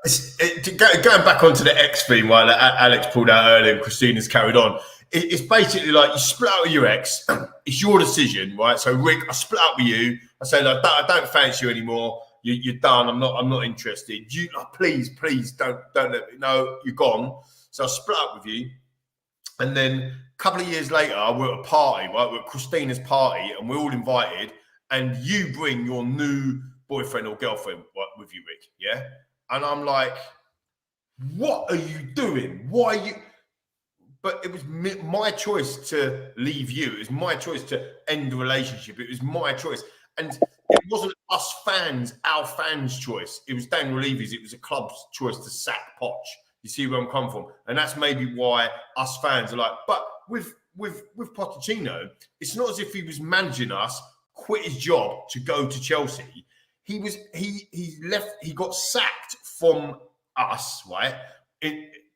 going back onto the X theme, right, that Alex pulled out earlier and Christina's carried on. It's basically like you split up with your ex. It's your decision, right? So Rick, I split up with you. I say, like, I don't fancy you anymore. You're done. I'm not interested. Please don't let me know. You're gone. So I split up with you, and then a couple of years later, we're at a party, right? We're at Christina's party, and we're all invited. And you bring your new boyfriend or girlfriend with you, Rick, yeah? And I'm like, what are you doing? Why are you... But it was my choice to leave you. It was my choice to end the relationship. It was my choice. And it wasn't us fans, our fans' choice. It was Daniel Levy's. It was a club's choice to sack Poch. You see where I'm coming from? And that's maybe why us fans are like, but with Pochettino, it's not as if he was managing us, quit his job to go to Chelsea. He left, he got sacked from us, right?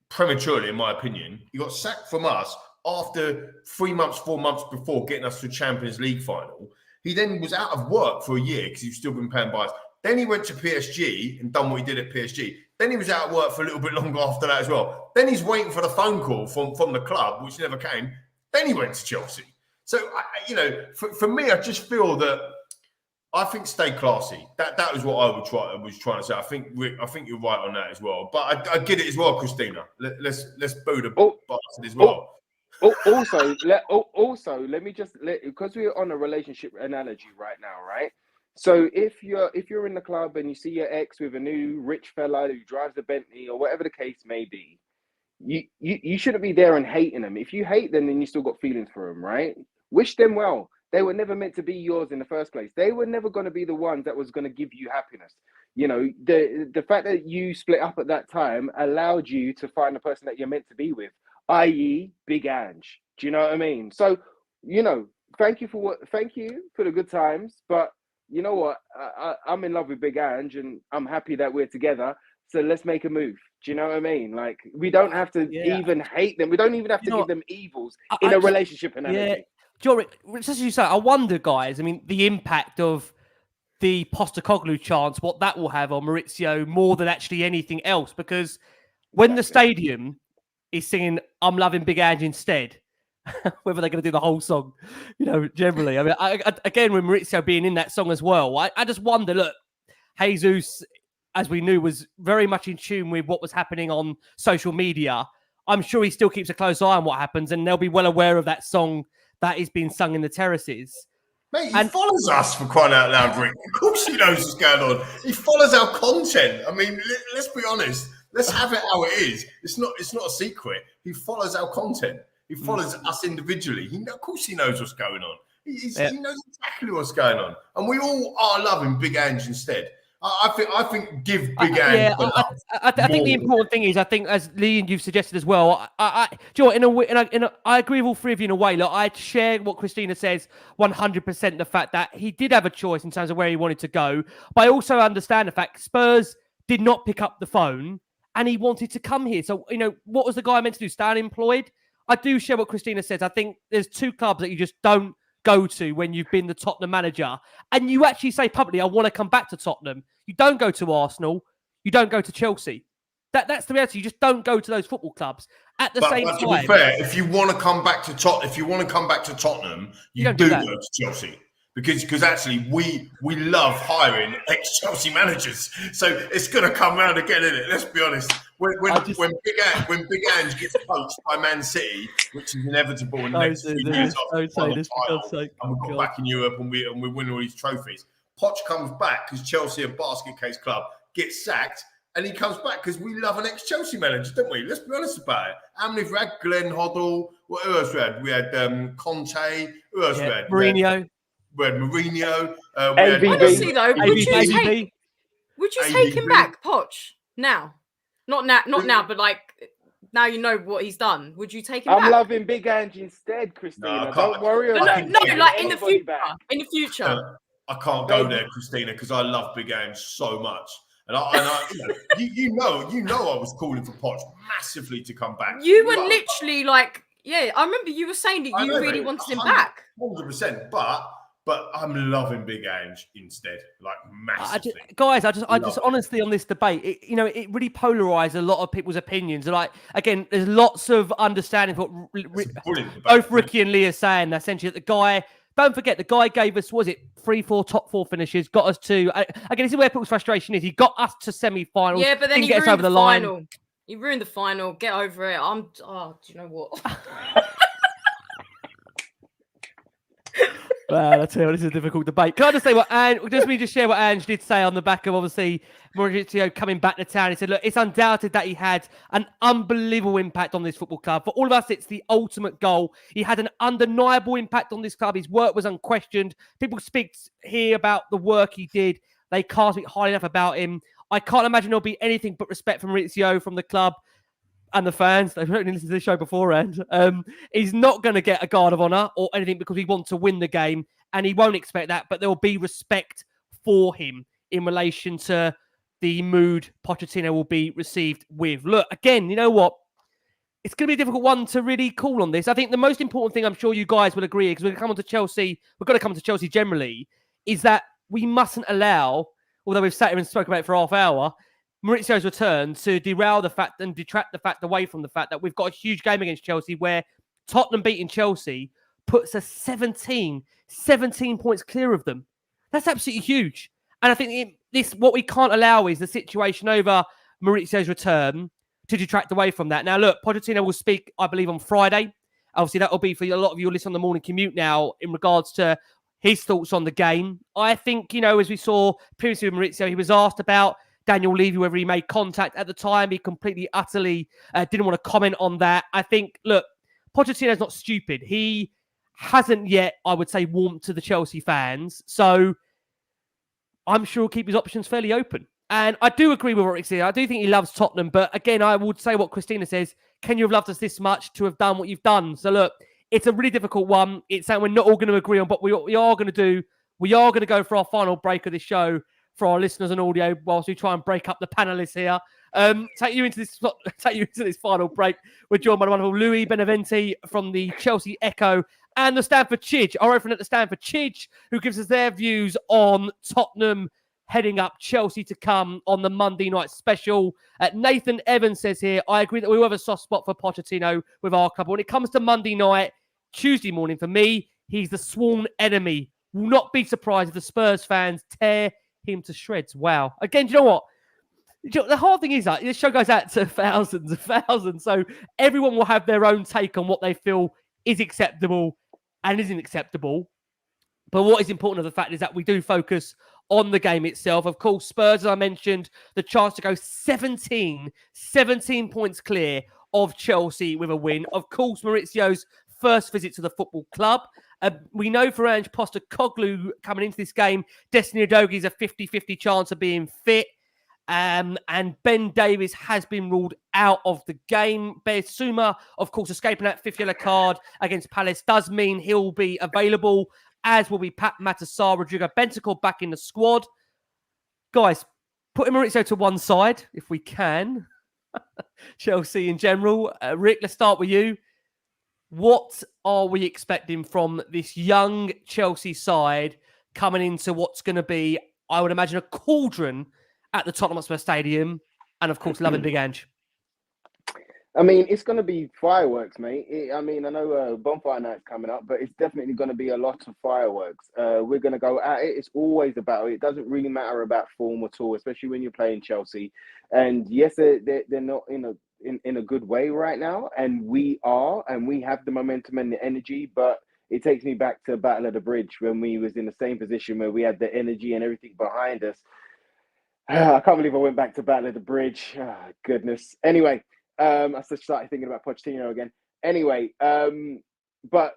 Prematurely, in my opinion. He got sacked from us after 3 months, 4 months before getting us to a Champions League final. He then was out of work for a year because he's still been paying by us. Then he went to PSG and done what he did at PSG. Then he was out of work for a little bit longer after that as well. Then he's waiting for the phone call from the club, which never came. Then he went to Chelsea. So, for me, I just feel that I think stay classy. That was what I was trying to say. I think you're right on that as well. But I get it as well, Christina. Let's boo the bastard as well. Also, let me just because we're on a relationship analogy right now, right? So if you're in the club and you see your ex with a new rich fella who drives a Bentley or whatever the case may be, you shouldn't be there and hating them. If you hate them, then you still got feelings for them, right? Wish them well. They were never meant to be yours in the first place. They were never going to be the ones that was going to give you happiness. You know, the fact that you split up at that time allowed you to find the person that you're meant to be with, i.e. Big Ange. Do you know what I mean? So, you know, thank you for the good times, but you know what? I'm in love with Big Ange and I'm happy that we're together. So let's make a move. Do you know what I mean? Like, we don't have to even hate them. We don't even have to give them evils in a relationship analogy. Jory, just as you say, I wonder, guys, I mean, the impact of the Postecoglou chance, what that will have on Mauricio more than actually anything else. Because when the stadium is singing, I'm loving Big Ange instead, whether they're going to do the whole song, you know, generally. I mean, again, with Mauricio being in that song as well, I just wonder, look, Jesus, as we knew, was very much in tune with what was happening on social media. I'm sure he still keeps a close eye on what happens, and they'll be well aware of that song that is being sung in the terraces. Mate, he follows us, for crying out loud, Rick. Of course he knows what's going on. He follows our content. I mean, let's be honest. Let's have it how it is. It's not a secret. He follows our content. He follows us individually. Of course he knows what's going on. He knows exactly what's going on. And we all are loving Big Ange instead. I think give Big Ange. I think the important thing is, I think, as Lee and you've suggested as well, do you know what, I agree with all three of you in a way. Look, I share what Christina says 100%, the fact that he did have a choice in terms of where he wanted to go. But I also understand the fact Spurs did not pick up the phone and he wanted to come here. So, you know, what was the guy meant to do? Stay unemployed? I do share what Christina says. I think there's two clubs that you just don't go to when you've been the Tottenham manager and you actually say publicly, I want to come back to Tottenham. You don't go to Arsenal. You don't go to Chelsea. That's the reality. You just don't go to those football clubs. At the same time, to be fair, if you want to come back to Tottenham, you do go to Chelsea. Because actually we love hiring ex-Chelsea managers, so it's going to come round again, isn't it? Let's be honest. When Big Ange gets poached by Man City, which is inevitable in the next 3 years, and we got back in Europe and we win all these trophies. Poch comes back because Chelsea, a basket case club, gets sacked, and he comes back because we love an ex-Chelsea manager, don't we? Let's be honest about it. How many we had? Glenn Hoddle. Who else we had? We had Conte. Who else we had? Mourinho. We had Mourinho. Honestly, though, would you take him back, Poch? Now? Not now, but like now you know what he's done. Would you take him back? I'm loving Big Ange instead, Christina. Don't worry about it. No, like in the future. In the future. I can't go there, Christina, because I love Big Ange so much. And I you know, I was calling for Poch massively to come back. You were literally like, I remember you were saying that you really wanted him back. 100%, but I'm loving Big Ange instead, like massively. I just honestly on this debate, it really polarized a lot of people's opinions. Like, again, there's lots of understanding for what both Ricky and Lee are saying. Essentially, that the guy. Don't forget, the guy gave us, 3-4 top 4 finishes, got us to, again, this is where people's frustration is. He got us to semi-finals. Yeah, but then he ruined the final. He ruined the final. Get over it. Do you know what? Well, I tell you what, this is a difficult debate. Can I just say just share what Ange did say on the back of, obviously, Mauricio coming back to town. He said, look, it's undoubted that he had an unbelievable impact on this football club. For all of us, it's the ultimate goal. He had an undeniable impact on this club. His work was unquestioned. People speak here about the work he did. They can't speak highly enough about him. I can't imagine there'll be anything but respect from Mauricio, from the club. and the fans, they've only listened to this show beforehand, he's not going to get a guard of honour or anything because we want to win the game, and he won't expect that, but there will be respect for him in relation to the mood Pochettino will be received with. Look, again, you know what? It's going to be a difficult one to really call on this. I think the most important thing, I'm sure you guys will agree, because we're going to come on to Chelsea, we're going to come to Chelsea generally, is that we mustn't allow, although we've sat here and spoken about it for half hour, Maurizio's return to derail the fact and detract the fact away from the fact that we've got a huge game against Chelsea where Tottenham beating Chelsea puts us 17 points clear of them. That's absolutely huge. And I think what we can't allow is the situation over Maurizio's return to detract away from that. Now, look, Pochettino will speak, I believe, on Friday. Obviously, that will be for a lot of you who listen on the morning commute now in regards to his thoughts on the game. I think, as we saw previously with Maurizio, he was asked about Daniel Levy, whether he made contact at the time. He completely, utterly didn't want to comment on that. I think, look, Pochettino's not stupid. He hasn't yet, I would say, warmed to the Chelsea fans. So I'm sure he'll keep his options fairly open. And I do agree with what Rick said. I do think he loves Tottenham. But again, I would say what Christina says. Can you have loved us this much to have done what you've done? So look, it's a really difficult one. It's something we're not all going to agree on. But what we are going to do, we are going to go for our final break of this show for our listeners on audio whilst we try and break up the panelists here. Take you into this final break. We're joined by the wonderful Louis Beneventi from the Chelsea Echo and the Stamford Chidge, our own friend at the Stamford Chidge, who gives us their views on Tottenham heading up Chelsea to come on the Monday night special. Nathan Evans says here, I agree that we will have a soft spot for Pochettino with our club. When it comes to Monday night, Tuesday morning, for me, he's the sworn enemy. Will not be surprised if the Spurs fans tear him to shreds. Wow. Again, do you know what? The hard thing is that this show goes out to thousands and thousands, so everyone will have their own take on what they feel is acceptable and isn't acceptable. But what is important of the fact is that we do focus on the game itself. Of course, Spurs, as I mentioned, the chance to go 17 points clear of Chelsea with a win. Of course, Maurizio's first visit to the football club. We know for Ange Postecoglou coming into this game, Destiny Udogi's a 50-50 chance of being fit. And Ben Davies has been ruled out of the game. Besuma, of course, escaping that fifth yellow card against Palace does mean he'll be available, as will be Pat Matassar, Rodrigo Bentancur back in the squad. Guys, putting Maurizio to one side, if we can. Chelsea in general. Rick, let's start with you. What are we expecting from this young Chelsea side coming into what's going to be, I would imagine, a cauldron at the Tottenham Hotspur Stadium, and of course, loving Big Ange? I mean, it's going to be fireworks, mate. I know Bonfire Night's coming up, but it's definitely going to be a lot of fireworks. We're going to go at it. It's always about it. It doesn't really matter about form at all, especially when you're playing Chelsea. And yes, they're not in a good way right now, and we have the momentum and the energy, but it takes me back to Battle of the Bridge when we was in the same position where we had the energy and everything behind us. I can't believe I went back to Battle of the Bridge. Oh, goodness. Anyway, I just started thinking about Pochettino again. Anyway, but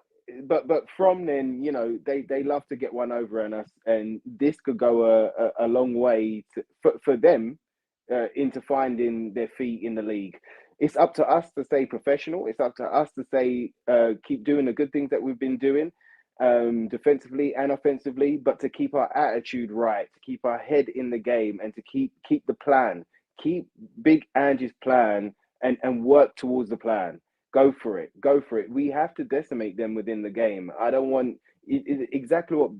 from then, they love to get one over on us, and this could go a long way for them into finding their feet in the league. It's up to us to stay professional. It's up to us to say keep doing the good things that we've been doing. Defensively and offensively, but to keep our attitude right, to keep our head in the game, and to keep the plan, keep Big Ange's plan, and work towards the plan. Go for it. We have to decimate them within the game. I don't want exactly what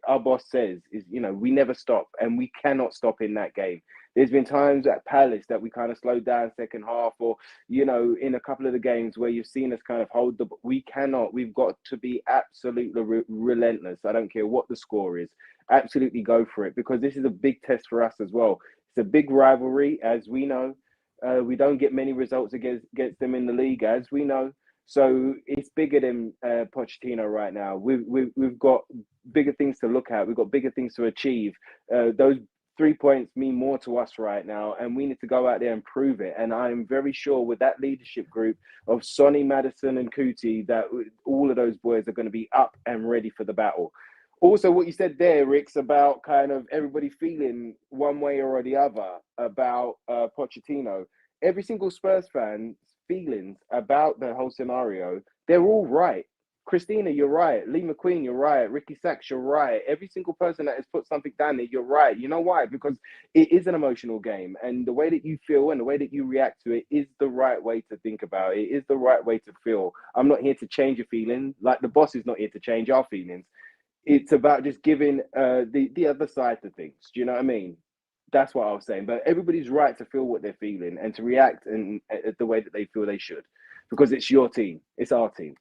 our boss says is, we never stop, and we cannot stop in that game. There's been times at Palace that we kind of slowed down second half, or, in a couple of the games where you've seen us kind of hold the... We cannot. We've got to be absolutely relentless. I don't care what the score is. Absolutely go for it, because this is a big test for us as well. It's a big rivalry, as we know. We don't get many results against them in the league, as we know. So it's bigger than Pochettino right now. We've got bigger things to look at. We've got bigger things to achieve. Those 3 points mean more to us right now, and we need to go out there and prove it. And I'm very sure with that leadership group of Sonny, Maddison and Kuti, that all of those boys are going to be up and ready for the battle. Also, what you said there, Ricks, about kind of everybody feeling one way or the other about Pochettino. Every single Spurs fan feelings about the whole scenario, they're all right. Christina, you're right. Lee McQueen, you're right. Ricky Sachs, you're right. Every single person that has put something down there, you're right. You know why? Because it is an emotional game, and the way that you feel and the way that you react to it is the right way to think about it. It is the right way to feel. I'm not here to change your feelings. Like the boss is not here to change our feelings. It's about just giving the other side to things. Do you know what I mean? That's what I was saying. But everybody's right to feel what they're feeling and to react in the way that they feel they should, because it's your team. It's our team.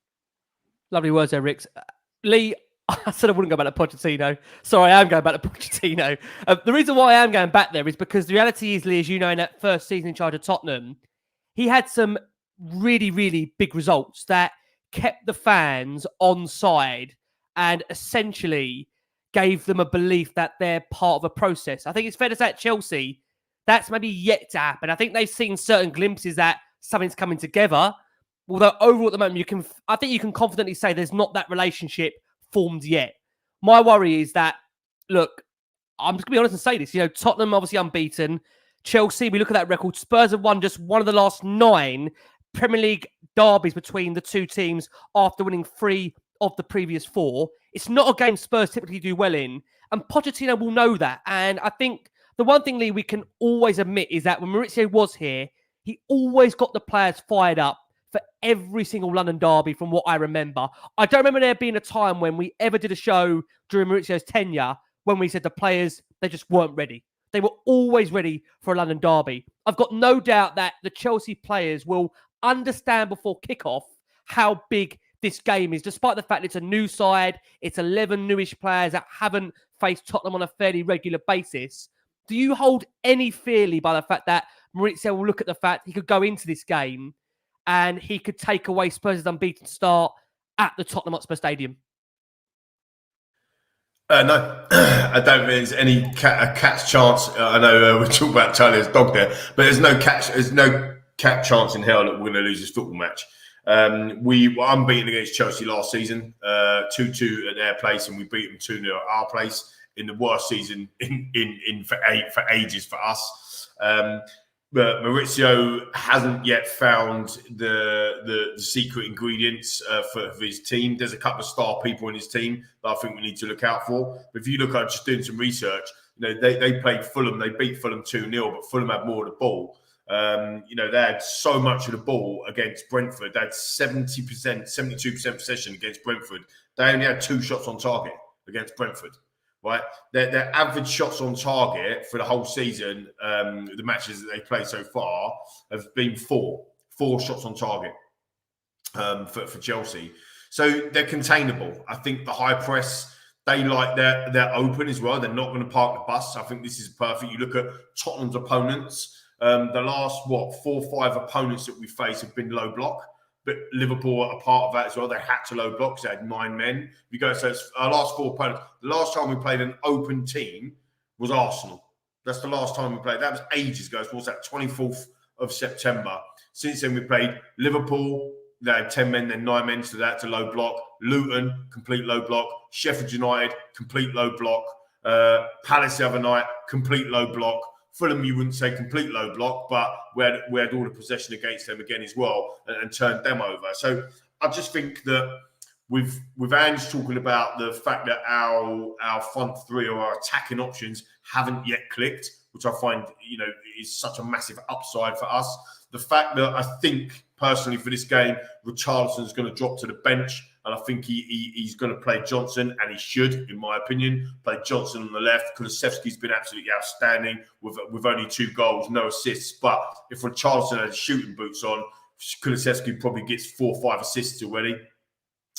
Lovely words there, Ricks. Lee, I said I wouldn't go back to Pochettino. Sorry, I am going back to Pochettino. The reason why I am going back there is because the reality is, Lee, as you know, in that first season in charge of Tottenham, he had some really, really big results that kept the fans on side and essentially gave them a belief that they're part of a process. I think it's fair to say at Chelsea, that's maybe yet to happen. I think they've seen certain glimpses that something's coming together. Although overall at the moment, I think you can confidently say there's not that relationship formed yet. My worry is that, look, I'm just going to be honest and say this. You know, Tottenham obviously unbeaten. Chelsea, we look at that record. Spurs have won just one of the last 9 Premier League derbies between the two teams after winning 3 of the previous 4. It's not a game Spurs typically do well in. And Pochettino will know that. And I think the one thing, Lee, we can always admit is that when Mauricio was here, he always got the players fired up for every single London derby from what I remember. I don't remember there being a time when we ever did a show during Mauricio's tenure when we said the players, they just weren't ready. They were always ready for a London derby. I've got no doubt that the Chelsea players will understand before kickoff how big this game is, despite the fact it's a new side, it's 11 newish players that haven't faced Tottenham on a fairly regular basis. Do you hold any fear, Lee, by the fact that Mauricio will look at the fact he could go into this game and he could take away Spurs' unbeaten start at the Tottenham Hotspur Stadium? No, I don't think there's any cat's chance. I know we talk about Charlie's dog there, but there's no cat chance in hell that we're going to lose this football match. We were unbeaten against Chelsea last season, 2-2 at their place, and we beat them 2-0 at our place in the worst season for ages for us. But Mauricio hasn't yet found the secret ingredients for his team. There's a couple of star people in his team that I think we need to look out for. But if you look at just doing some research, you know, they played Fulham. They beat Fulham 2-0, but Fulham had more of the ball. You know, they had so much of the ball against Brentford. They had 70%, 72% possession against Brentford. They only had 2 shots on target against Brentford. Right, their average shots on target for the whole season, the matches that they played so far, have been 4 shots on target for Chelsea. So they're containable. I think the high press, they like they're open as well. They're not going to park the bus. I think this is perfect. You look at Tottenham's opponents. The last 4 or 5 opponents that we face have been low block. But Liverpool are a part of that as well. They had to low block because they had 9 men. You go, so it's our last 4 opponents. The last time we played an open team was Arsenal. That's the last time we played. That was ages ago. What's that? 24th of September. Since then, we played Liverpool. They had 10 men, then 9 men, so that's a low block. Luton, complete low block. Sheffield United, complete low block. Palace the other night, complete low block. Fulham, you wouldn't say complete low block, but we had all the possession against them again as well and turned them over. So I just think that with Ange talking about the fact that our front 3 or our attacking options haven't yet clicked, which I find, you know, is such a massive upside for us. The fact that I think personally for this game, Richarlison's going to drop to the bench. And I think he's going to play Johnson, and he should, in my opinion, play Johnson on the left. Kulusevski's been absolutely outstanding with only 2 goals, no assists. But if Richarlison had shooting boots on, Kulusevski probably gets 4 or 5 assists already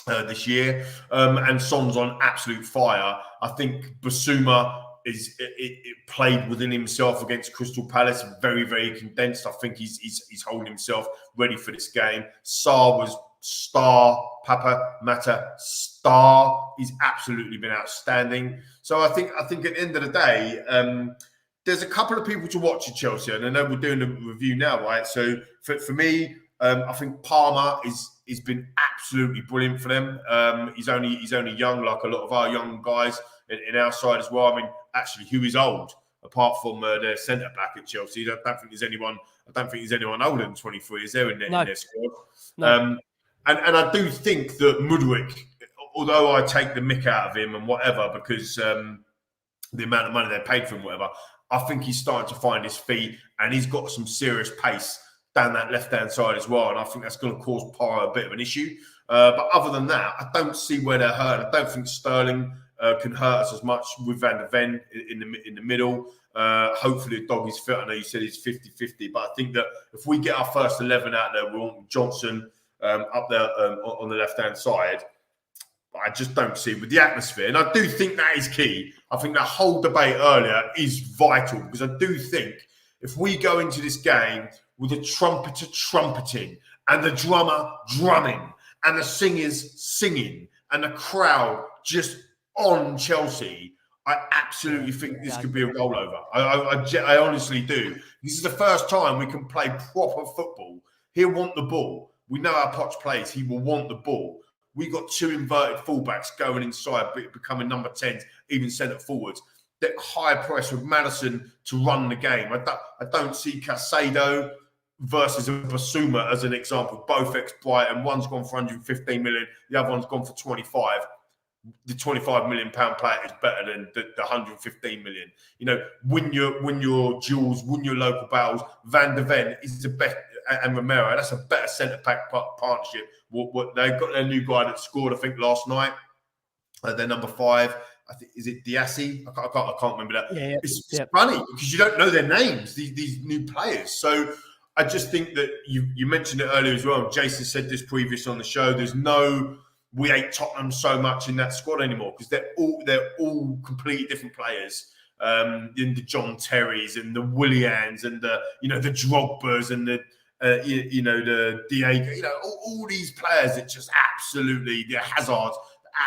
this year. And Son's on absolute fire. I think Basuma it played within himself against Crystal Palace, very, very condensed. I think he's holding himself ready for this game. Sarr was star, Papa Mata star. He's absolutely been outstanding. So I think at the end of the day, there's a couple of people to watch at Chelsea, and I know we're doing a review now, right? So for me, I think Palmer has been absolutely brilliant for them. He's only young, like a lot of our young guys in our side as well. I mean, actually, who is old apart from their centre back at Chelsea? I don't think there's anyone I don't think there's anyone older than 23, is there, in their squad? No. And I do think that Mudryk, although I take the mick out of him and whatever, because the amount of money they paid for him, whatever, I think he's starting to find his feet and he's got some serious pace down that left-hand side as well. And I think that's going to cause Parra a bit of an issue. But other than that, I don't see where they're hurt. I don't think Sterling can hurt us as much with Van de Ven in the middle. Hopefully the dog is fit. I know you said he's 50-50, but I think that if we get our first 11 out there, we want Johnson up there on the left-hand side. I just don't see with the atmosphere. And I do think that is key. I think that whole debate earlier is vital because I do think if we go into this game with the trumpeter trumpeting and the drummer drumming and the singers singing and the crowd just on Chelsea, I absolutely think this could be a rollover. I honestly do. This is the first time we can play proper football. He'll want the ball. We know how Poch plays. He will want the ball. We got two inverted fullbacks going inside, becoming number 10s, even centre forwards. That high press with Maddison to run the game. I don't see Caicedo versus Basuma as an example. Both ex-Brighton. One's gone for 115 million. The other one's gone for 25. The 25 million pound player is better than the 115 million. You know, win your duels, win your local battles. Van de Ven is the best, and Romero. That's a better centre back partnership. What they've got their new guy that scored, I think, last night. Their number 5. I think is it Diassi? I can't remember that. Yeah. It's funny because you don't know their names. These new players. So I just think that you mentioned it earlier as well. Jason said this previous on the show. There's no. We hate Tottenham so much in that squad anymore because they're all completely different players. In the John Terrys and the Willians and the Drogbas and the the Diego, all these players that just absolutely, the Hazards,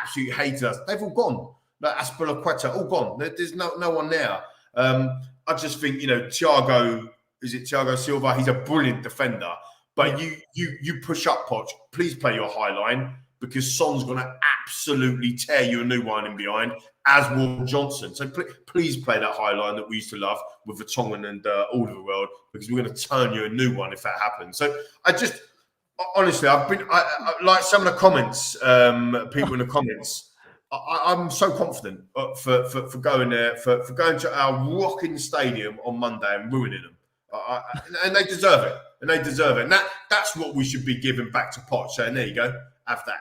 absolutely hate us. They've all gone. Like Aspilicueta, all gone. There's no one there. I just think Thiago Silva. He's a brilliant defender, but you push up, Poch. Please play your high line. Because Son's going to absolutely tear you a new one in behind, as will Johnson. So please play that high line that we used to love with Vertonghen and Alderweireld, because we're going to turn you a new one if that happens. So I just, honestly, I like some of the comments, people in the comments. I'm so confident for going there, for going to our rocking stadium on Monday and ruining them. And they deserve it. And they deserve it. And that's what we should be giving back to Poch. So there you go. Have that.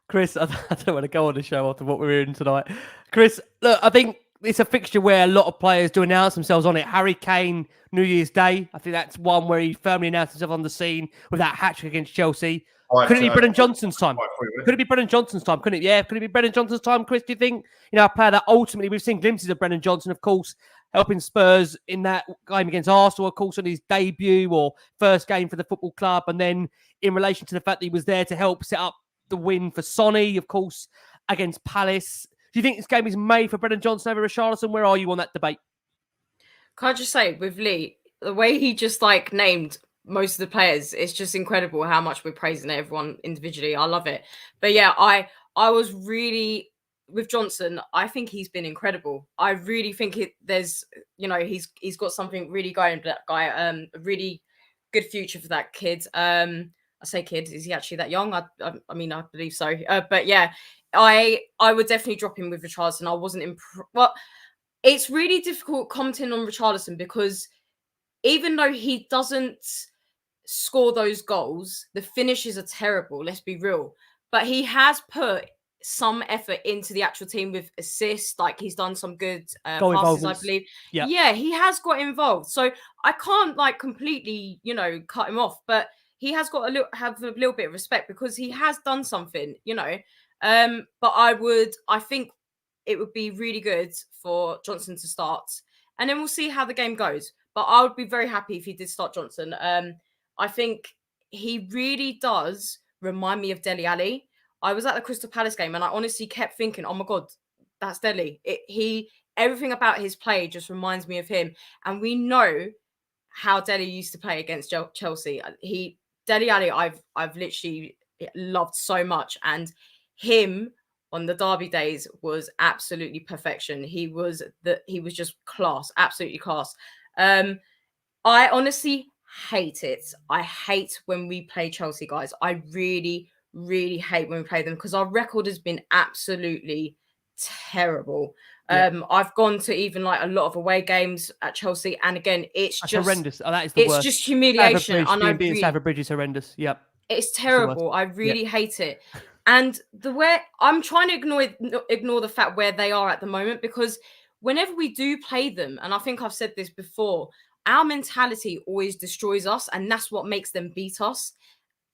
Chris, I don't want to go on the show after what we're hearing tonight. Chris, look, I think it's a fixture where a lot of players do announce themselves on it. Harry Kane, New Year's Day. I think that's one where he firmly announced himself on the scene with that hat-trick against Chelsea. Could it be Brennan Johnson's time? Could it be Brennan Johnson's time? Couldn't it? Yeah, could it be Brennan Johnson's time, Chris? Do you think? A player that ultimately, we've seen glimpses of Brennan Johnson, of course, helping Spurs in that game against Arsenal, of course, on his debut or first game for the football club. And then in relation to the fact that he was there to help set up the win for Sonny, of course, against Palace. Do you think this game is made for Brennan Johnson over Richarlison? Where are you on that debate? Can I just say, with Lee, the way he just named most of the players, it's just incredible how much we're praising everyone individually. I love it. But yeah, I was really, with Johnson, I think he's been incredible. I really think there's he's got something really going for that guy. A really good future for that kid. I say kid, is he actually that young? I mean, I believe so. But yeah, I would definitely drop him with Richarlison. I wasn't well, it's really difficult commenting on Richarlison because even though he doesn't score those goals, the finishes are terrible, let's be real. But he has put some effort into the actual team with assists. He's done some good passes, I believe. Yeah, he has got involved. So I can't completely, cut him off. But he has got have a little bit of respect because he has done something, But I think it would be really good for Johnson to start. And then we'll see how the game goes. But I would be very happy if he did start Johnson. I think he really does remind me of Dele Alli. I was at the Crystal Palace game and I honestly kept thinking, oh my God, that's Dele. Everything about his play just reminds me of him. And we know how Dele used to play against Chelsea. Dele Alli, I've literally loved so much. And him on the derby days was absolutely perfection. He was just class, absolutely class. I honestly hate it. I hate when we play Chelsea, guys. I really, really hate when we play them because our record has been absolutely terrible. Yeah. I've gone to even like a lot of away games at Chelsea, and again, it's That's just horrendous. Oh, that is the it's worst. just humiliation. And I being really, Stamford Bridge is horrendous. Yep. it's It's the worst. terrible. I really hate it. And the way I'm trying to ignore the fact where they are at the moment, because whenever we do play them, and I think I've said this before, our mentality always destroys us, and that's what makes them beat us.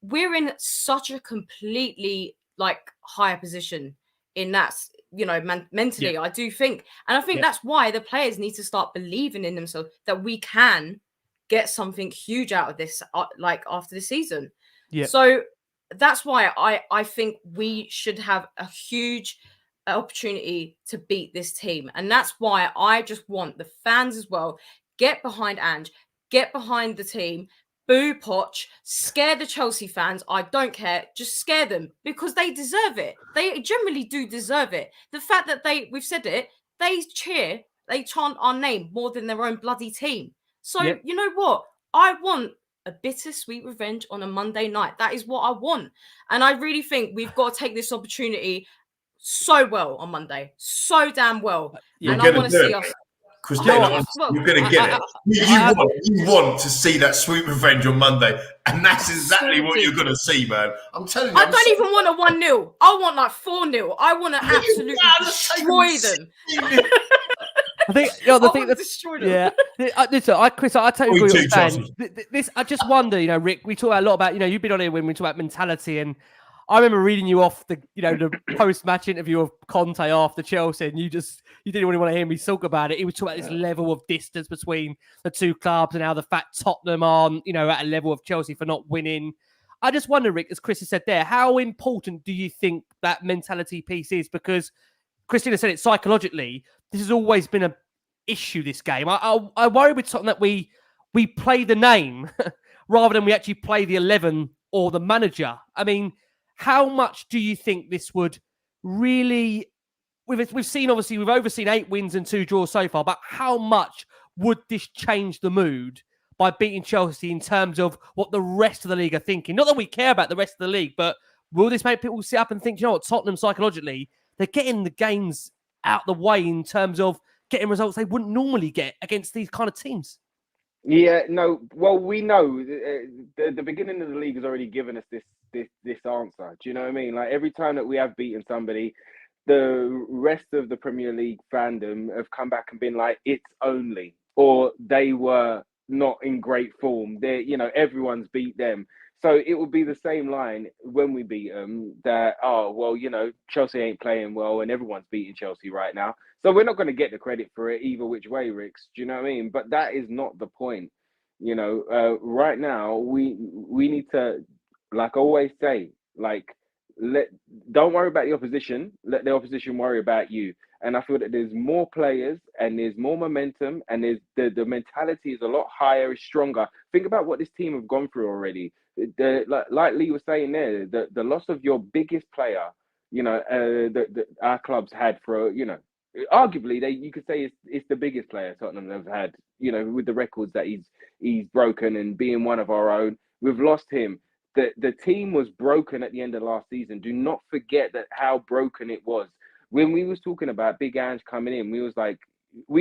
We're in such a completely like higher position in that, mentally. Yeah. I do think, and I think Yeah. that's why the players need to start believing in themselves that we can get something huge out of this, like after the season. Yeah. So that's why I think we should have a huge opportunity to beat this team. And that's why I just want the fans as well, get behind Ange, get behind the team, boo Poch, scare the Chelsea fans. I don't care. Just scare them because they deserve it. They generally do deserve it. The fact that we've said it, they chant our name more than their own bloody team. So Yep. you know what? I want a bittersweet revenge on a Monday night. That is what I want. And I really think we've got to take this opportunity so well on Monday. So damn well. Yeah. And You're I gonna want to do see it. us. Christina, Well, you're going to get it. You want to see that sweet revenge on Monday, and that's exactly what you're going to see, man. I'm telling you. I don't even want a 1-0. I want like 4-0. I want to absolutely destroy them. I think the thing that destroy them. Yeah, listen, Chris, I totally agree with what you're saying. Chelsea. This, I just wonder, Rick. We talk a lot about, you've been on here when we talk about mentality, and I remember reading you off the, the post-match interview of Conte after Chelsea, and you didn't really want to hear me talk about it. He was talking about this level of distance between the two clubs and how the fact Tottenham aren't, at a level of Chelsea for not winning. I just wonder, Rick, as Chris has said there, how important do you think that mentality piece is? Because Christina said it psychologically. This has always been an issue, this game. I worry with Tottenham that we play the name rather than we actually play the 11 or the manager. I mean, how much do you think this would really... We've seen, obviously, we've overseen 8 wins and 2 draws so far, but how much would this change the mood by beating Chelsea in terms of what the rest of the league are thinking? Not that we care about the rest of the league, but will this make people sit up and think, Tottenham psychologically, they're getting the games out the way in terms of getting results they wouldn't normally get against these kind of teams? Yeah, no. Well, we know the beginning of the league has already given us this answer. Do you know what I mean? Like every time that we have beaten somebody, the rest of the Premier League fandom have come back and been like, it's only, or they were not in great form. Everyone's beat them. So it will be the same line when we beat them that, Chelsea ain't playing well and everyone's beating Chelsea right now. So we're not going to get the credit for it either which way, Ricks. Do you know what I mean? But that is not the point. Right now, we need to, like I always say, don't worry about the opposition. Let the opposition worry about you. And I feel that there's more players and there's more momentum and there's the mentality is a lot higher, is stronger. Think about what this team have gone through already. Like Lee was saying there, the loss of your biggest player, our clubs had for, arguably you could say it's the biggest player Tottenham have had, with the records that he's broken and being one of our own. We've lost him. The team was broken at the end of last season. Do not forget that how broken it was. When we was talking about Big Ange coming in, we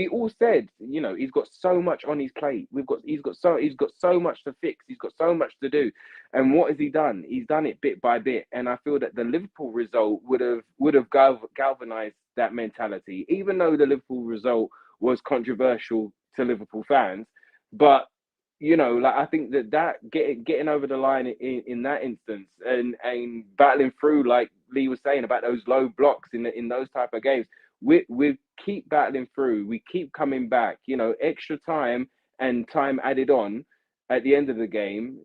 all said, he's got so much on his plate. He's got so much to fix. He's got so much to do. And what has he done? He's done it bit by bit. And I feel that the Liverpool result would have galvanized that mentality, even though the Liverpool result was controversial to Liverpool fans. But I think that getting over the line in that instance and battling through, like Lee was saying about those low blocks in those type of games, we keep battling through. We keep coming back. Extra time and time added on at the end of the game.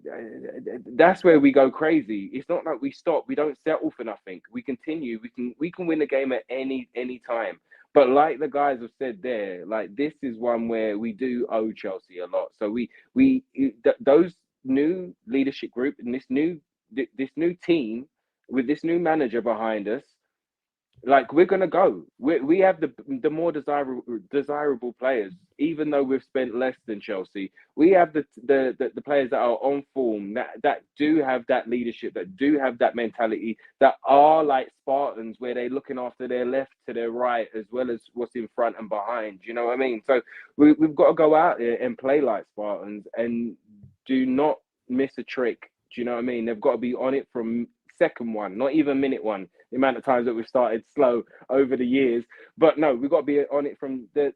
That's where we go crazy. It's not like we stop. We don't settle for nothing. We continue. We can win the game at any time. But like the guys have said there, like this is one where we do owe Chelsea a lot. So those new leadership group and this new team with this new manager behind us, Like, we're gonna go. We have the more desirable players. Even though we've spent less than Chelsea, we have the players that are on form, that do have that leadership, that do have that mentality, that are like Spartans, where they're looking after their left to their right as well as what's in front and behind. You know what I mean? So we've got to go out there and play like Spartans and do not miss a trick. Do you know what I mean? They've got to be on it from second one, not even minute one. The amount of times that we've started slow over the years, but no, we've got to be on it from the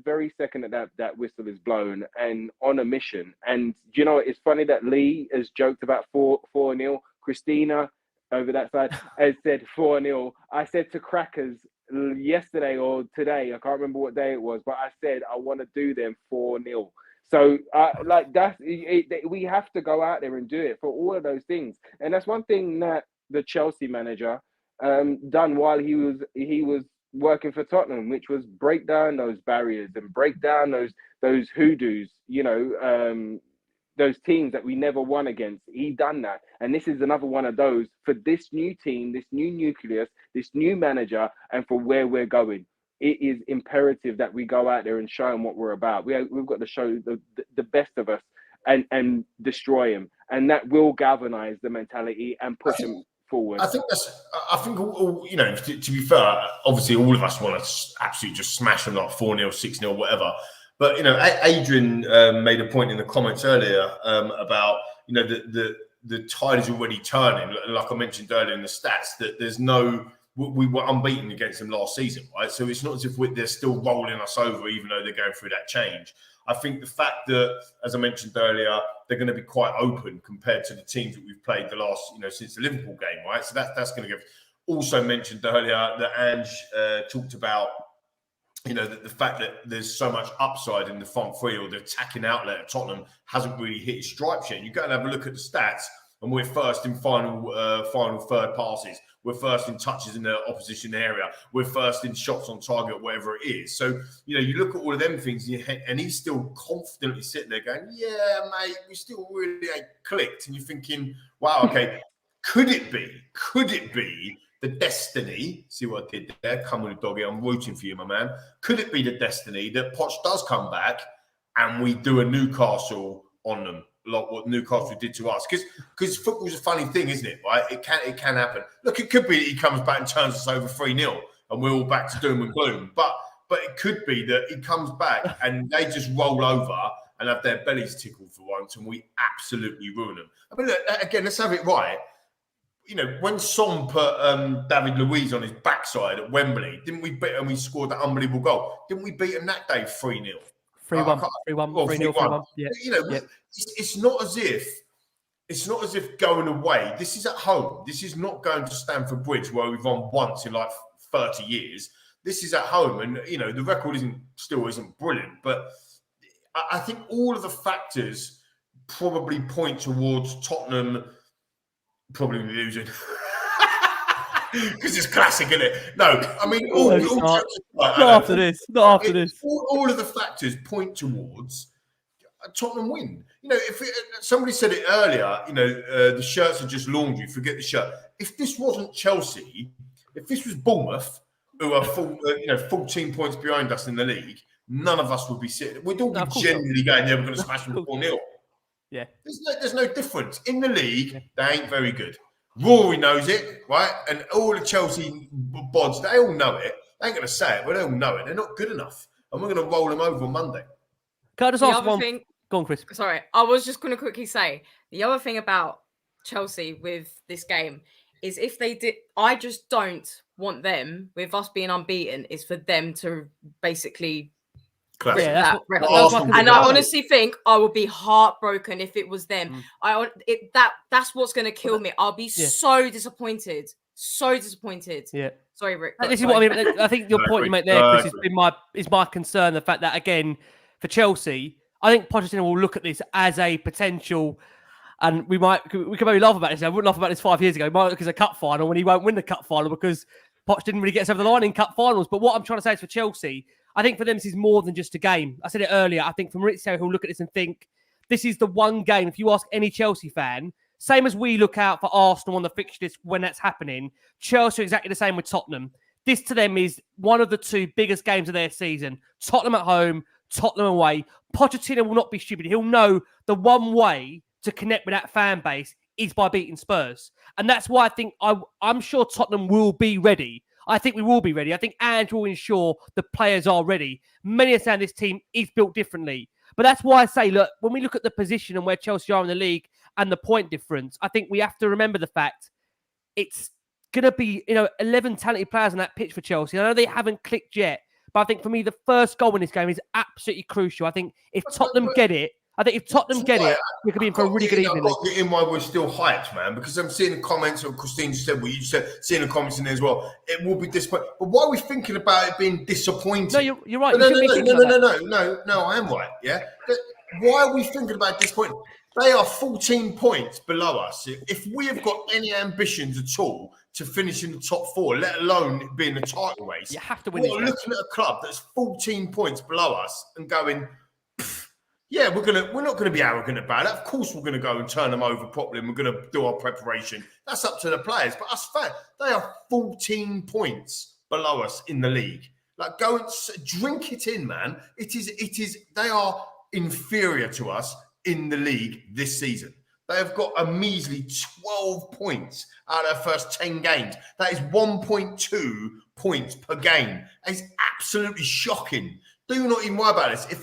very second that whistle is blown, and on a mission. And you know, it's funny that Lee has joked about 4-0. Christina over that side has said 4-0. I said to Crackers yesterday or today, I can't remember what day it was, but I said I want to do them 4-0. So, like, we have to go out there and do it for all of those things. And that's one thing that the Chelsea manager done while he was working for Tottenham, which was break down those barriers and break down those hoodoos, you know, those teams that we never won against. He done that. And this is another one of those for this new team, this new nucleus, this new manager, and for where we're going. It is imperative that we go out there and show them what we're about. We've got to show the best of us and destroy them, and that will galvanize the mentality and push them forward. I think you know, to be fair, obviously all of us want to absolutely just smash them like 4-0, 6-0, whatever. But you know, Adrian made a point in the comments earlier about, you know, the tide is already turning. Like I mentioned earlier in the stats, that there's no. We were unbeaten against them last season, right? So it's not as if they're still rolling us over, even though they're going through that change. I think the fact that, as I mentioned earlier, they're going to be quite open compared to the teams that we've played the last, you know, since the Liverpool game, right? So that's going to give. Also mentioned earlier that Ange talked about, you know, the fact that there's so much upside in the front three, or the attacking outlet at Tottenham hasn't really hit its stripes yet. You go and have a look at the stats, and we're first in final third passes. We're first in touches in the opposition area. We're first in shots on target, whatever it is. So, you know, you look at all of them things, and he's still confidently sitting there going, yeah, mate, we still really ain't clicked. And you're thinking, wow, okay, could it be the destiny? See what I did there? Come on, doggy, I'm rooting for you, my man. Could it be the destiny that Poch does come back and we do a Newcastle on them? Like what Newcastle did to us, because football's a funny thing, isn't it? Right? It can happen. Look, it could be that he comes back and turns us over 3-0, and we're all back to doom and gloom. But it could be that he comes back and they just roll over and have their bellies tickled for once, and we absolutely ruin them. I mean, look, again, let's have it right. You know, when Son put David Luiz on his backside at Wembley, didn't we beat him? We scored that unbelievable goal. Didn't we beat him that day 3-0? 3-1, 3-1, 3-0, 3-1. Yeah. You know, it's not as if going away. This is at home. This is not going to Stamford Bridge where we've won once in like 30 years. This is at home, and you know the record isn't brilliant, but I think all of the factors probably point towards Tottenham probably losing. Because it's classic, isn't it? No, I mean, not after this. All of the factors point towards a Tottenham win. You know, if somebody said it earlier, you know, the shirts are just laundry. Forget the shirt. If this wasn't Chelsea, if this was Bournemouth, who are 14 points behind us in the league, none of us would be sitting. We'd all be genuinely going, yeah, we're going to smash them 4-0. Yeah, there's no difference in the league. They ain't very good. Rory knows it, right? And all the Chelsea bods, they all know it. They ain't going to say it, but they all know it. They're not good enough. And we're going to roll them over on Monday. Can I just ask one thing? Go on, Chris. Sorry, I was just going to quickly say, the other thing about Chelsea with this game is if they did, I just don't want them, with us being unbeaten, is for them to basically... Yeah, and I honestly think I would be heartbroken if it was them. That's what's going to kill me. I'll be so disappointed. Yeah. Sorry, Rick. This is what I mean. I think your point you make there, Chris, is my concern. The fact that, again, for Chelsea, I think Pochettino will look at this as a potential, and we can maybe laugh about this. I wouldn't laugh about this 5 years ago. He might look as a cup final when he won't win the cup final because Poch didn't really get us over the line in cup finals. But what I'm trying to say is for Chelsea, I think for them, this is more than just a game. I said it earlier. I think for Mauricio, who'll look at this and think, this is the one game. If you ask any Chelsea fan, same as we look out for Arsenal on the fixture list when that's happening, Chelsea are exactly the same with Tottenham. This to them is one of the two biggest games of their season. Tottenham at home, Tottenham away. Pochettino will not be stupid. He'll know the one way to connect with that fan base is by beating Spurs. And that's why I think I'm sure Tottenham will be ready. I think we will be ready. I think Ange will ensure the players are ready. Many are saying this team is built differently. But that's why I say, look, when we look at the position and where Chelsea are in the league and the point difference, I think we have to remember the fact it's going to be, 11 talented players on that pitch for Chelsea. I know they haven't clicked yet, but I think for me, the first goal in this game is absolutely crucial. I think if Tottenham get it, we could be in for a really good evening. I've got to get in while we're still hyped, man, because I'm seeing the comments, or Christina said what you said, seeing the comments in there as well. It will be disappointing. But why are we thinking about it being disappointing? No, you're right. No, I am right, yeah? But why are we thinking about disappointing? They are 14 points below us. If we have got any ambitions at all to finish in the top 4, let alone be in the title race, you have to win. We're looking at a club that's 14 points below us and going, yeah, we're not going to be arrogant about it. Of course, we're going to go and turn them over properly, and we're going to do our preparation. That's up to the players. But us fans, they are 14 points below us in the league. Like, go and drink it in, man. It is. They are inferior to us in the league this season. They have got a measly 12 points out of their first 10 games. That is 1.2 points per game. That is absolutely shocking. Do not even worry about this. If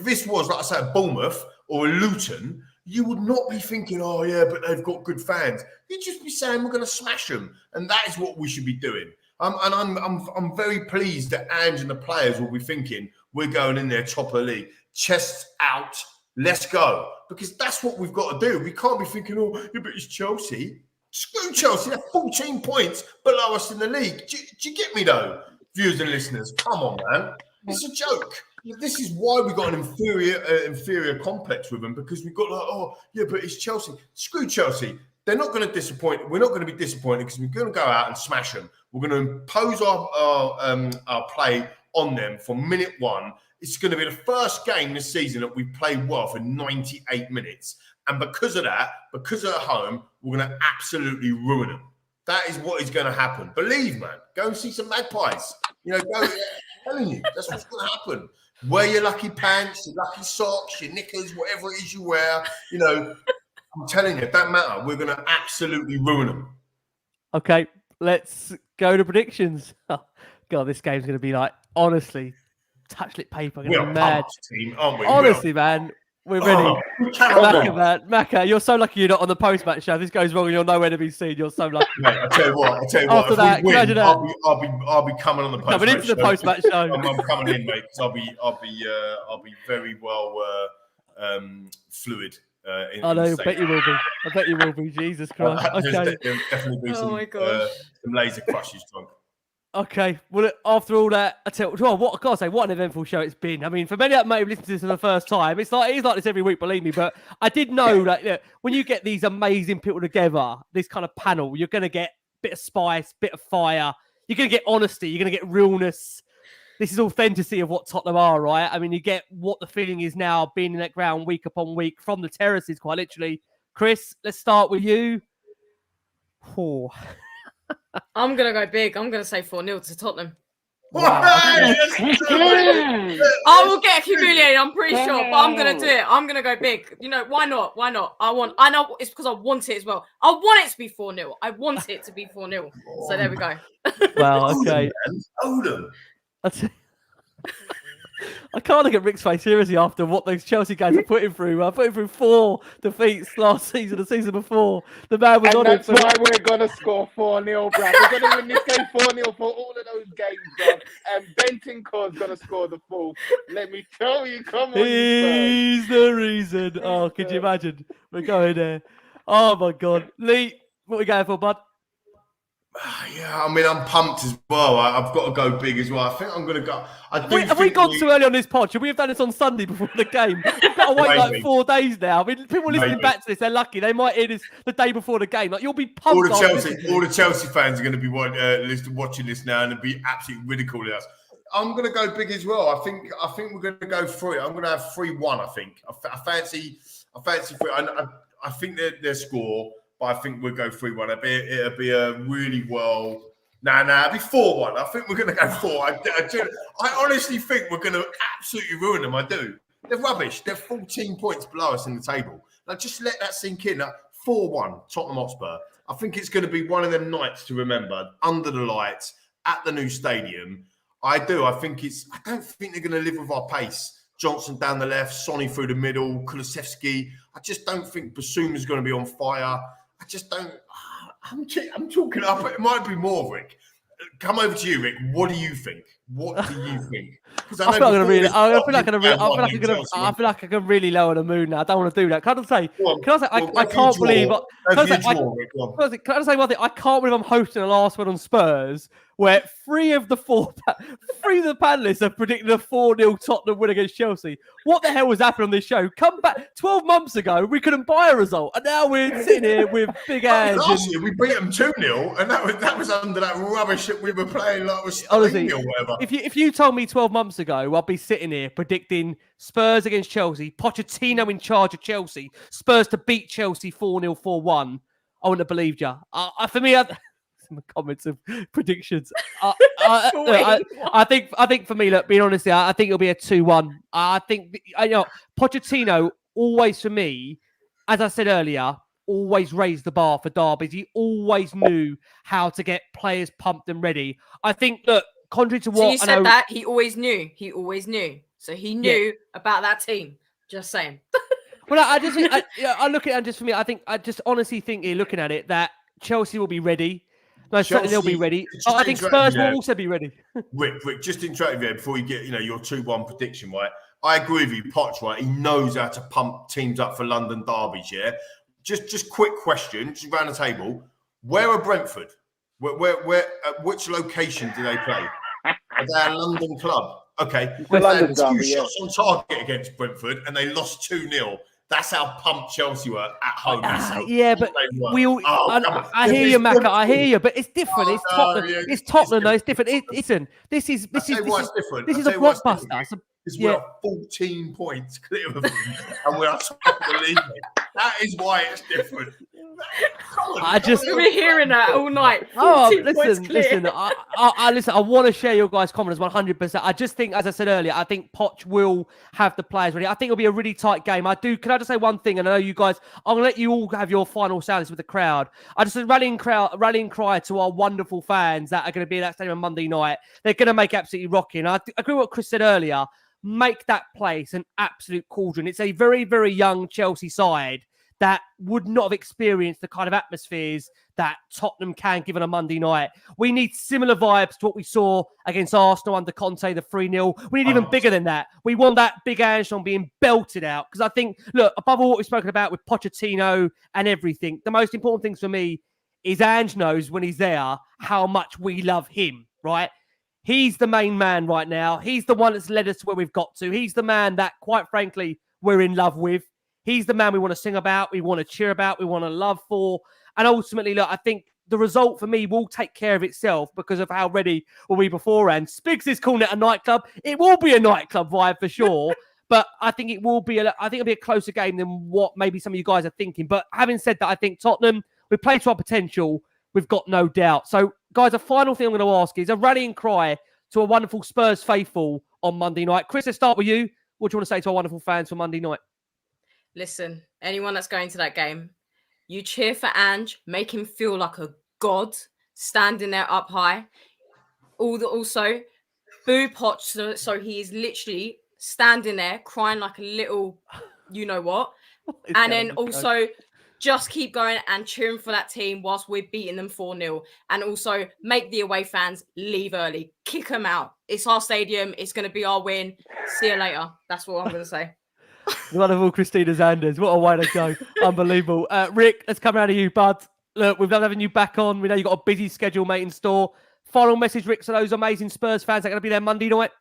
this was, like I said, Bournemouth or Luton, you would not be thinking, oh yeah, but they've got good fans. You'd just be saying we're going to smash them, and that is what we should be doing. I'm very pleased that Ange and the players will be thinking we're going in there top of the league, chest out, let's go, because that's what we've got to do. We can't be thinking, oh, yeah, but it's Chelsea. Screw Chelsea. They're 14 points below us in the league. Do you get me though, viewers and listeners? Come on, man. It's a joke. This is why we got an inferior complex with them, because we've got like, oh, yeah, but it's Chelsea. Screw Chelsea. They're not going to disappoint. We're not going to be disappointed because we're going to go out and smash them. We're going to impose our play on them from minute one. It's going to be the first game this season that we've played well for 98 minutes. And because of that, because they're at home, we're going to absolutely ruin them. That is what is going to happen. Believe, man. Go and see some Magpies. Go... I'm telling you, that's what's going to happen. Wear your lucky pants, your lucky socks, your knickers, whatever it is you wear. I'm telling you, it doesn't matter. We're going to absolutely ruin them. Okay, let's go to predictions. Oh, God, this game's going to be like, honestly, touchlit paper. Going to be mad. Team, aren't we? Honestly, man, we're ready. Macca, you're so lucky you're not on the post-match show. If this goes wrong and you're nowhere to be seen, you're so lucky. Mate, I tell you what. After if that, we win, I'll be coming on the post-match. Coming into the post-match show. I'm coming in, mate, because I'll be very well fluid. I know. I bet you will be. Jesus Christ. Okay. There'll definitely be some laser crushes drunk. Okay, well, after all that, I tell you, what I gotta say, what an eventful show it's been. I mean, for many that may have listened to this for the first time, it's like this every week, believe me. But I did know that when you get these amazing people together, this kind of panel, you're gonna get a bit of spice, bit of fire. You're gonna get honesty. You're gonna get realness. This is authenticity of what Tottenham are, right? I mean, you get what the feeling is now, being in that ground week upon week from the terraces, quite literally. Chris, let's start with you. Oh. I'm going to go big. I'm going to say 4-0 to Tottenham. Wow. I will get humiliated, I'm pretty sure, but I'm going to do it. I'm going to go big. Why not? Why not? I know it's because I want it as well. I want it to be 4-0. I want it to be 4-0. So there we go. Well, okay. Odom. I can't look at Rick's face seriously after what those Chelsea guys are putting through. I put him through 4 defeats last season, the season before. The man was on it. That's why we're going to score 4-0, Brad. We're going to win this game 4-0 for all of those games, Brad. And Bentoncourt's going to score the fourth. Let me tell you, come on. He's the reason. Oh, could you imagine? We're going there. Oh, my God. Lee, what are we going for, bud? Yeah, I mean, I'm pumped as well. I've got to go big as well. I think I'm going to go. Have we gone too early on this pod? Should we have done this on Sunday before the game? We've got to wait like 4 days now. I mean, people listening back to this, they're lucky. They might hear this the day before the game. Like, you'll be pumped. All the Chelsea fans are going to be watching this now and be absolutely ridiculing us. I'm going to go big as well. I think we're going to go for it. I'm going to have 3-1. I think. I fancy 3. I think their score. But I think we'll go 3-1. It'll be a really well Nah, it'll be 4-1. I think we're going to go 4. I honestly think we're going to absolutely ruin them. I do. They're rubbish. They're 14 points below us in the table. Now, just let that sink in. 4-1, Tottenham Hotspur. I think it's going to be one of them nights to remember, under the lights, at the new stadium. I do. I don't think they're going to live with our pace. Johnson down the left, Sonny through the middle, Kulusevski. I just don't think Basuma's going to be on fire. I just don't. I'm talking up. It might be more, Rick. Come over to you, Rick. What do you think? What do you think? I feel like I can really lower the mood now. I don't want to do that. Can I say? I can't believe. Can I say one thing? I can't believe I'm hosting the last one on Spurs, where three of the panelists have predicted a 4-0 Tottenham win against Chelsea. What the hell was happening on this show? Come back 12 months ago, we couldn't buy a result, and now we're sitting here with big hands. Last year we beat them 2-0, and that was under that rubbish that we were playing like was honestly, or whatever. If you told me 12 months ago, I'd be sitting here predicting Spurs against Chelsea, Pochettino in charge of Chelsea, Spurs to beat Chelsea 4-0, 4-1, I wouldn't have believed you. For me, some comments of predictions. I think for me, look, being honest, I think it'll be a 2-1. I think Pochettino always, for me, as I said earlier, always raised the bar for derbies. He always knew how to get players pumped and ready. I think, look, contrary to what so you said that he always knew. So he knew about that team. Just saying. Well, I just think, I look at it, and just for me, I just honestly think here, looking at it, that Chelsea will be ready. No, certainly they'll be ready. I think Spurs will also be ready. Rick, just interrupt you there before you get your 2-1 prediction, right? I agree with you, Poch, right? He knows how to pump teams up for London derbies, yeah? Just quick question, just around the table. Where are Brentford? Where which location do they play? Are they a London club? Okay. The London derby, 2 shots on target against Brentford, and they lost 2-0. That's how pumped Chelsea were at home. But we all. I hear you, Macca. I hear you, but it's different. It's Tottenham. It's Tottenham. No, it's different. Listen, this is a blockbuster. We're 14 points clear of them, and we're top of the league. That is why it's different. We're hearing that all night. Listen. I want to share your guys' comments 100%. I just think, as I said earlier, I think Poch will have the players ready. I think it'll be a really tight game. Can I just say one thing? And I know you guys, I'm going to let you all have your final sounds with the crowd. I just said rallying cry to our wonderful fans that are going to be at that stadium on Monday night. They're going to make absolutely rocking. I agree with what Chris said earlier. Make that place an absolute cauldron. It's a very, very young Chelsea side that would not have experienced the kind of atmospheres that Tottenham can give on a Monday night. We need similar vibes to what we saw against Arsenal under Conte, the 3-0. We need even bigger than that. We want that big Ange being belted out. Because I think, look, above all what we've spoken about with Pochettino and everything, the most important things for me is Ange knows when he's there how much we love him, right? He's the main man right now. He's the one that's led us to where we've got to. He's the man that, quite frankly, we're in love with. He's the man we want to sing about, we want to cheer about, we want to love for. And ultimately, look, I think the result for me will take care of itself because of how ready we'll be beforehand. Spiggs is calling it a nightclub. It will be a nightclub vibe for sure. But I think it'll be a closer game than what maybe some of you guys are thinking. But having said that, I think Tottenham, we play to our potential. We've got no doubt. So, guys, a final thing I'm going to ask is a rallying cry to a wonderful Spurs faithful on Monday night. Chris, let's start with you. What do you want to say to our wonderful fans for Monday night? Listen, anyone that's going to that game, you cheer for Ange, make him feel like a god, standing there up high. Also, boo Poch, so he is literally standing there crying like a little, you know what. And then also just keep going and cheering for that team whilst we're beating them 4-0. And also make the away fans leave early. Kick them out. It's our stadium. It's going to be our win. See you later. That's what I'm going to say. Wonderful Christina Zandes. What a way to go. Unbelievable. Rick, let's come around to you, bud. Look, we've loved having you back on. We know you've got a busy schedule, mate, in store. Final message, Rick, to those amazing Spurs fans that are going to be there Monday night.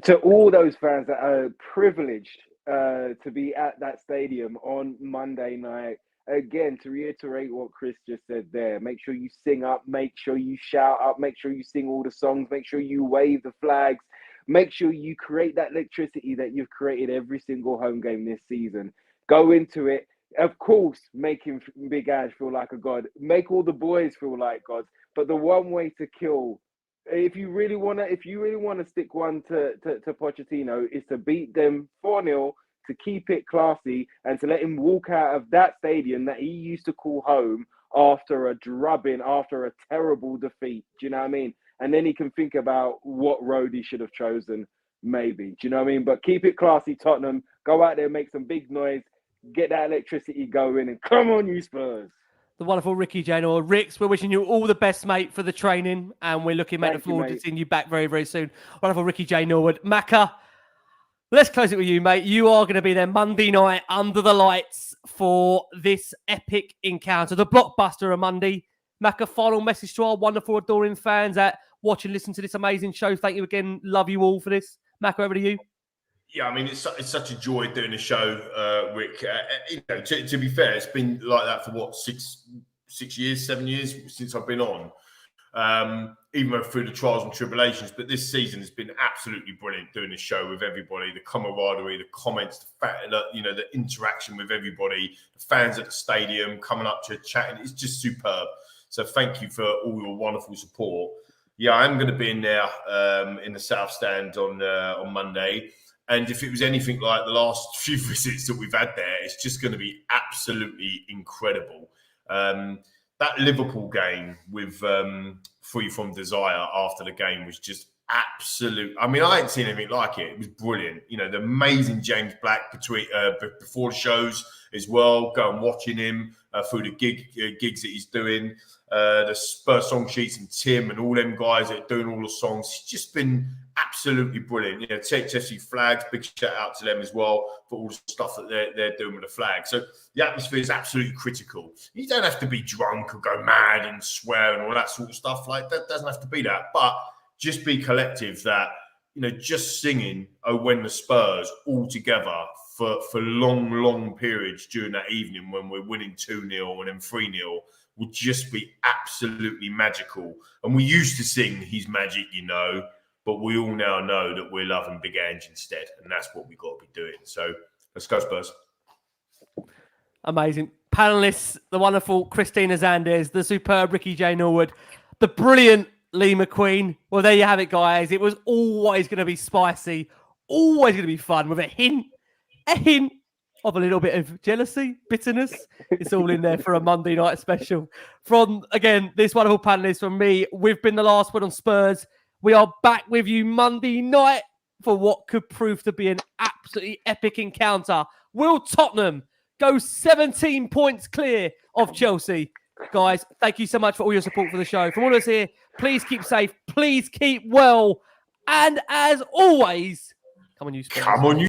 To all those fans that are privileged to be at that stadium on Monday night, again, to reiterate what Chris just said there, make sure you sing up, make sure you shout up, make sure you sing all the songs, make sure you wave the flags. Make sure you create that electricity that you've created every single home game this season. Go into it. Of course, making Big Ash feel like a god. Make all the boys feel like gods. But the one way to kill, if you really wanna stick one to Pochettino, is to beat them 4-0, to keep it classy, and to let him walk out of that stadium that he used to call home after a drubbing, after a terrible defeat. Do you know what I mean? And then he can think about what road he should have chosen, maybe. Do you know what I mean? But keep it classy, Tottenham. Go out there, make some big noise, get that electricity going, and come on, you Spurs. The wonderful Ricky J. Norwood. Ricks, we're wishing you all the best, mate, for the training, and we're looking forward to seeing you back very, very soon. Wonderful Ricky J. Norwood. Macca, let's close it with you, mate. You are going to be there Monday night under the lights for this epic encounter, the blockbuster of Monday. Macca, final message to our wonderful, adoring fans that watch and listen to this amazing show. Thank you again. Love you all for this. Macca, over to you. Yeah, I mean, it's such a joy doing the show, Rick. To be fair, it's been like that for what, 7 years since I've been on. Even through the trials and tribulations, but this season has been absolutely brilliant doing the show with everybody, the camaraderie, the comments, the fact that, the interaction with everybody, the fans at the stadium coming up to chatting. It's just superb. So thank you for all your wonderful support. Yeah, I'm going to be in there in the South Stand on Monday. And if it was anything like the last few visits that we've had there, it's just going to be absolutely incredible. That Liverpool game with Free From Desire after the game was just absolute. I mean, I ain't seen anything like it. It was brilliant. The amazing James Black before the shows as well. Go and watching him through the gigs that he's doing. The Spurs song sheets and Tim and all them guys that are doing all the songs. It's just been absolutely brilliant. THFC flags, big shout out to them as well for all the stuff that they're doing with the flag. So the atmosphere is absolutely critical. You don't have to be drunk or go mad and swear and all that sort of stuff. Like that doesn't have to be that. But just be collective that, just singing "Oh When the Spurs" all together for long periods during that evening when we're winning 2-0 and then 3-0 would just be absolutely magical. And we used to sing "He's Magic," but we all now know that we're loving Big Ange instead, and that's what we've got to be doing. So let's go Spurs. Amazing. Panelists, the wonderful Christina Zandes, the superb Ricky J. Norwood, the brilliant Lee McQueen. Well, there you have it, guys. It was always going to be spicy, always going to be fun with a hint of a little bit of jealousy, bitterness. It's all in there for a Monday night special. From, again, this wonderful panelist, from me, we've been the last word on Spurs. We are back with you Monday night for what could prove to be an absolutely epic encounter. Will Tottenham go 17 points clear of Chelsea? Guys, thank you so much for all your support for the show. From all of us here, please keep safe, please keep well. And as always, come on, you Spurs. Come on, you